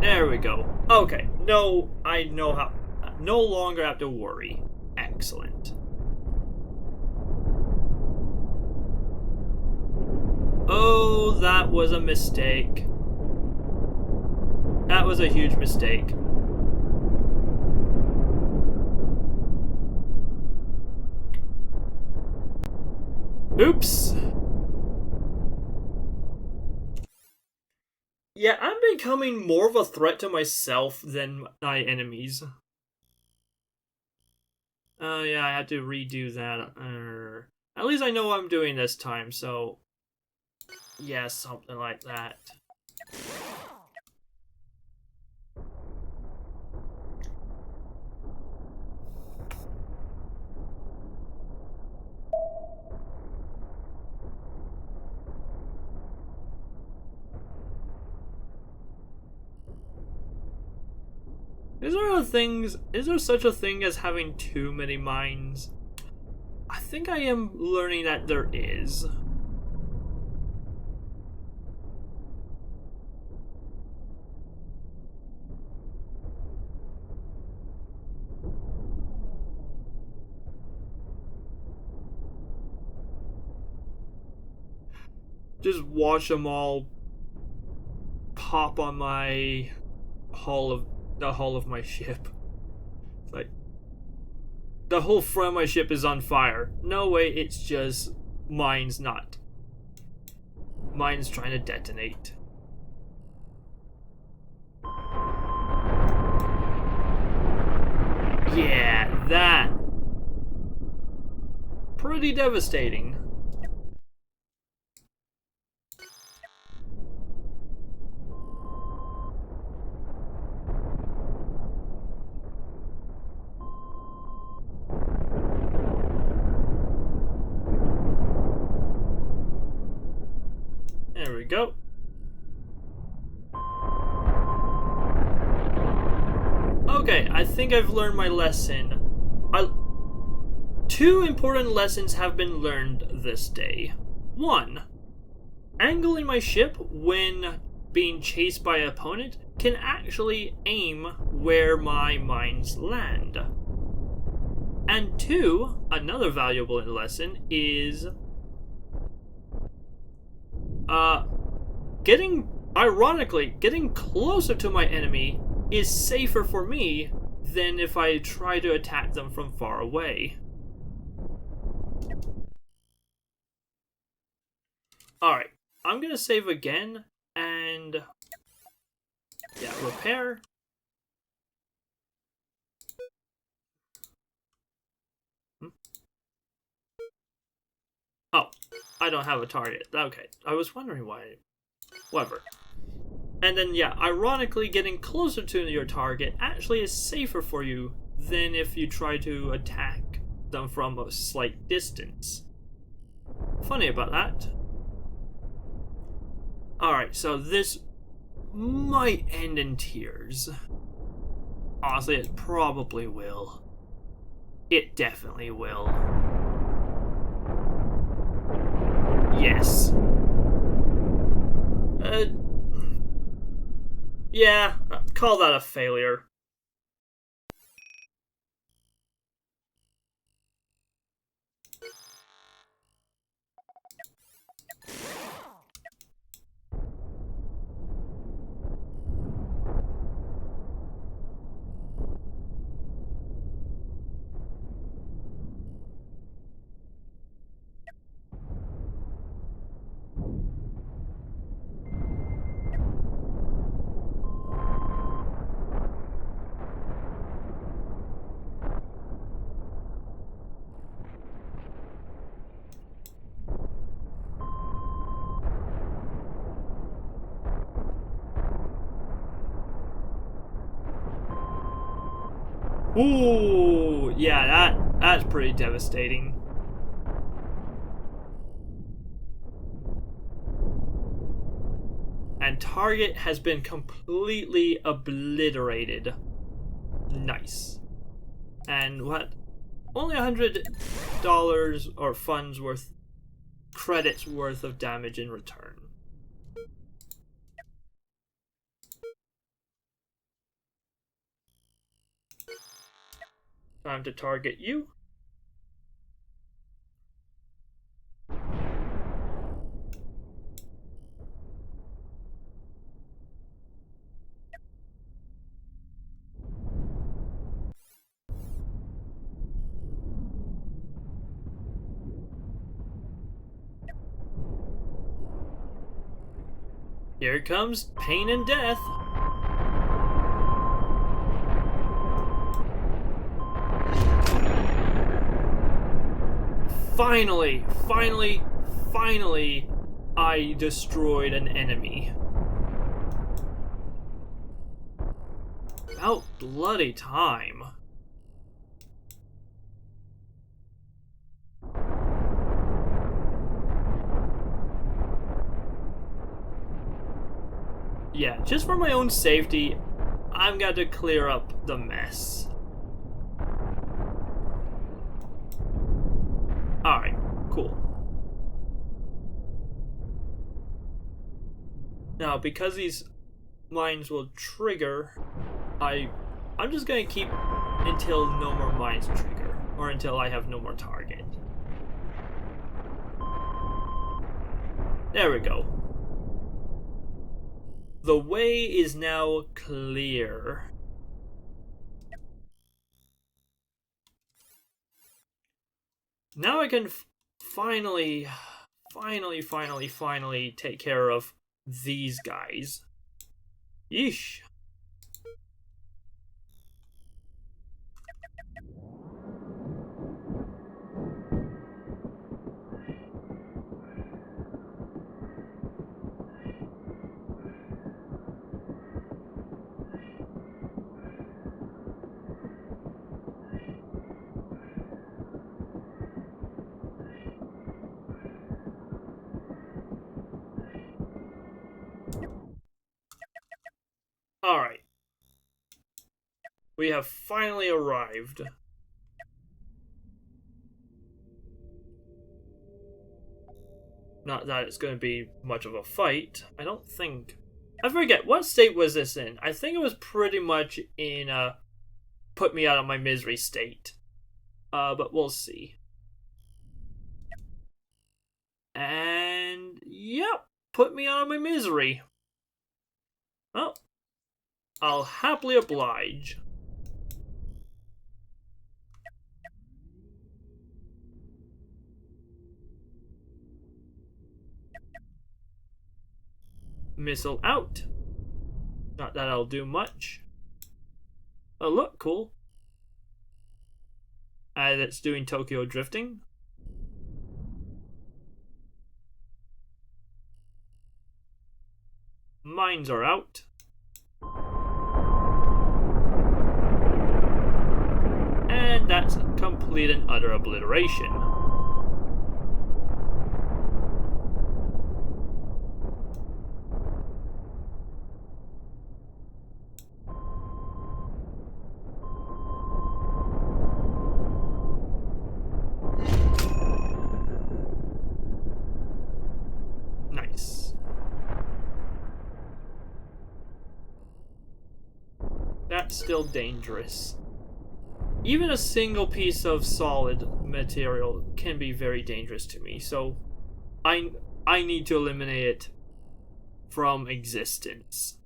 There we go. Okay. No, I know how... No longer have to worry. Excellent. Oh, that was a mistake. That was a huge mistake. Oops. Yeah, I'm becoming more of a threat to myself than my enemies. Oh yeah, I had to redo that. At least I know what I'm doing this time, so... Yeah, something like that. Is there such a thing as having too many mines? I think I am learning that there is. Just watch them all pop on the hull of my ship. It's like the whole front of my ship is on fire. No way, it's just mines trying to detonate. Yeah, that. Pretty devastating. There we go. Okay, I think I've learned my lesson. 2 important lessons have been learned this day. 1. Angling my ship when being chased by an opponent can actually aim where my mines land. And 2, another valuable lesson is getting closer to my enemy is safer for me than if I try to attack them from far away. Alright, I'm gonna save again and repair. Oh, I don't have a target. Okay, I was wondering why. Whatever. And then, ironically, getting closer to your target actually is safer for you than if you try to attack them from a slight distance. Funny about that. Alright, so this might end in tears. Honestly, it probably will. It definitely will. Yes. Yeah, call that a failure. Ooh, yeah, that's pretty devastating. And target has been completely obliterated. Nice. And what? Only $100 or funds worth, credits worth of damage in return. Time to target you. Here comes pain and death. Finally, I destroyed an enemy. About bloody time. Yeah, just for my own safety, I'm going to clear up the mess. Alright, cool. Now, because these mines will trigger, I'm just going to keep until no more mines trigger, or until I have no more target. There we go. The way is now clear. Now I can finally take care of these guys. Yeesh. Alright. We have finally arrived. Not that it's going to be much of a fight. I don't think... I forget, what state was this in? I think it was pretty much in put me out of my misery state. But we'll see. And yep, put me out of my misery. Well, I'll happily oblige. Missile out. Not that I'll do much. Oh, look, cool. And it's doing Tokyo drifting. Mines are out. And that's complete and utter obliteration. Nice. That's still dangerous. Even a single piece of solid material can be very dangerous to me, so I need to eliminate it from existence.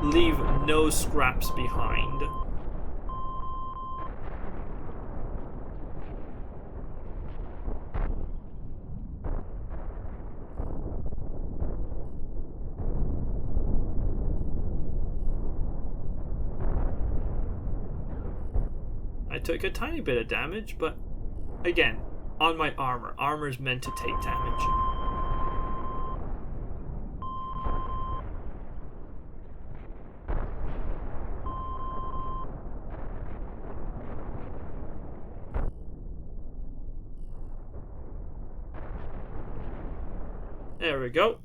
Leave no scraps behind. I took a tiny bit of damage, but again, on my armor. Armor's meant to take damage. There we go.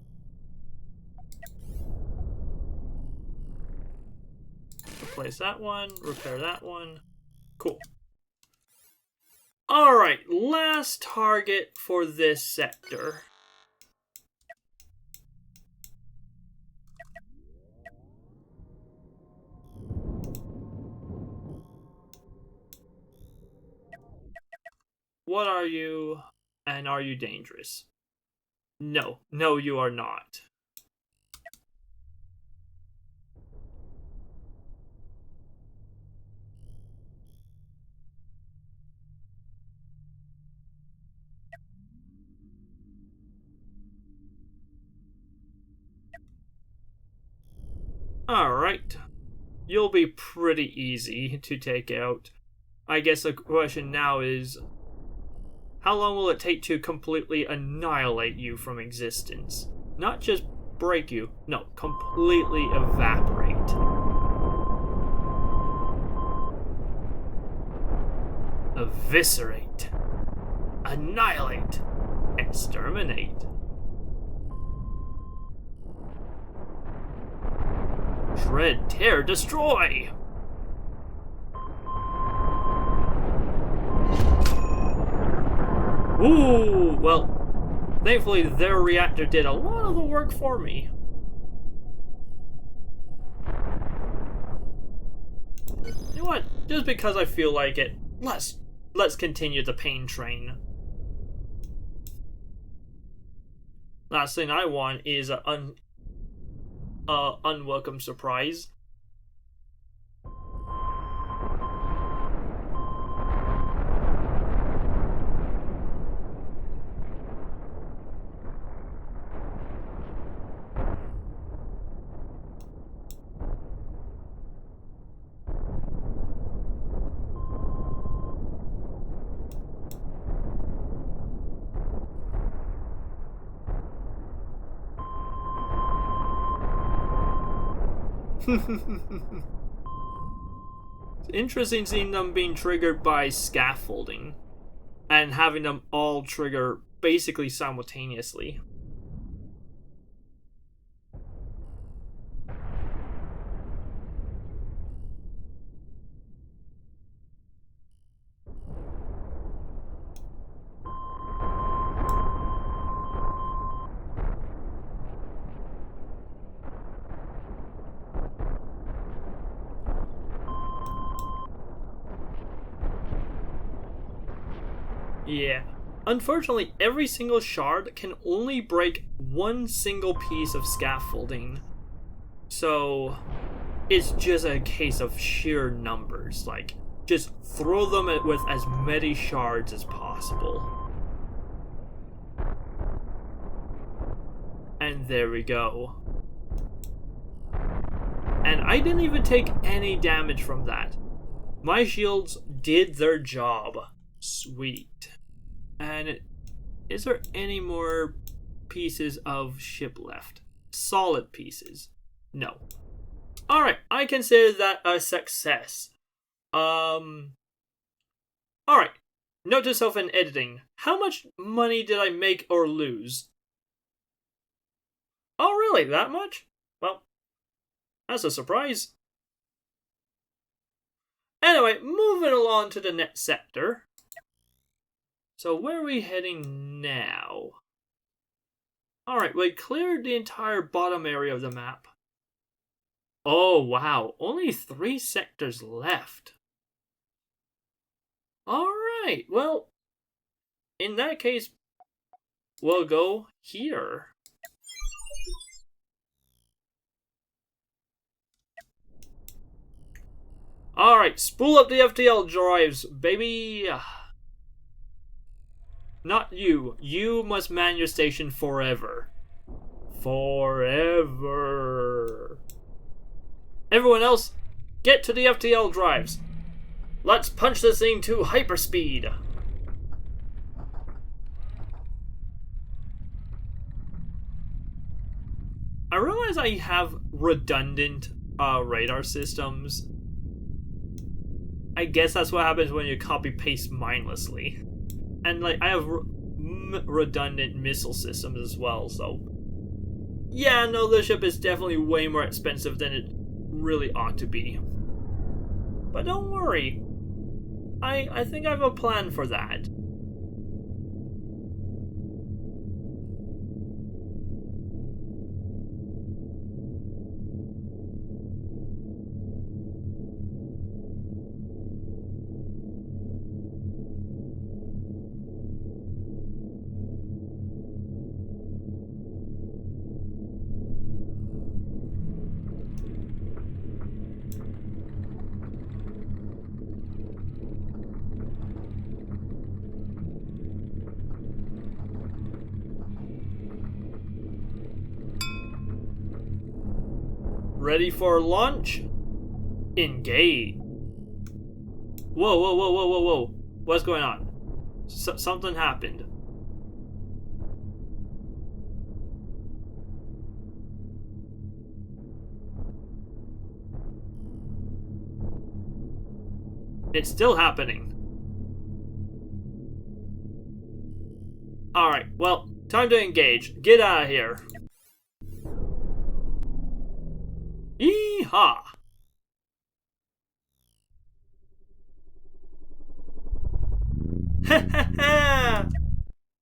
Replace that one, repair that one. Cool. Alright, last target for this sector. What are you, and are you dangerous? No, no you are not. Alright. You'll be pretty easy to take out. I guess the question now is, how long will it take to completely annihilate you from existence? Not just break you, no, completely evaporate. Eviscerate. Annihilate. Exterminate. Shred, tear, destroy! Ooh, well, thankfully their reactor did a lot of the work for me. You know what? Just because I feel like it, let's continue the pain train. Last thing I want is an unwelcome surprise. It's interesting seeing them being triggered by scaffolding and having them all trigger basically simultaneously. Yeah. Unfortunately, every single shard can only break one single piece of scaffolding. So, it's just a case of sheer numbers. Like, just throw them with as many shards as possible. And there we go. And I didn't even take any damage from that. My shields did their job. Sweet. And is there any more pieces of ship left? Solid pieces? No. Alright, I consider that a success. Alright. Note to self in editing. How much money did I make or lose? Oh, really? That much? Well, that's a surprise. Anyway, moving along to the next sector. So where are we heading now? Alright, we cleared the entire bottom area of the map. Oh, wow. Only 3 sectors left. Alright, well, in that case, we'll go here. Alright, spool up the FTL drives, baby! Not you. You must man your station forever. Forever. Everyone else, get to the FTL drives. Let's punch this thing to hyperspeed. I realize I have redundant radar systems. I guess that's what happens when you copy paste mindlessly. And like I have redundant missile systems as well, so yeah, no, the ship is definitely way more expensive than it really ought to be. But don't worry, I think I have a plan for that. Ready for launch? Engage. Whoa, whoa, whoa, whoa, whoa, whoa. What's going on? Something happened. It's still happening. Alright, well, time to engage. Get out of here. Yeehaw! Ha ha ha!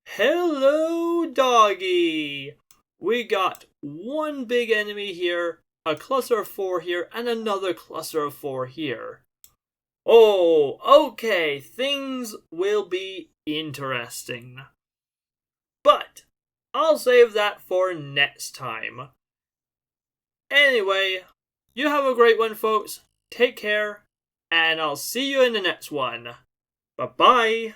Hello, doggy! We got one big enemy here, a cluster of 4 here, and another cluster of 4 here. Oh, okay, things will be interesting. But I'll save that for next time. Anyway, you have a great one, folks. Take care, and I'll see you in the next one. Bye-bye.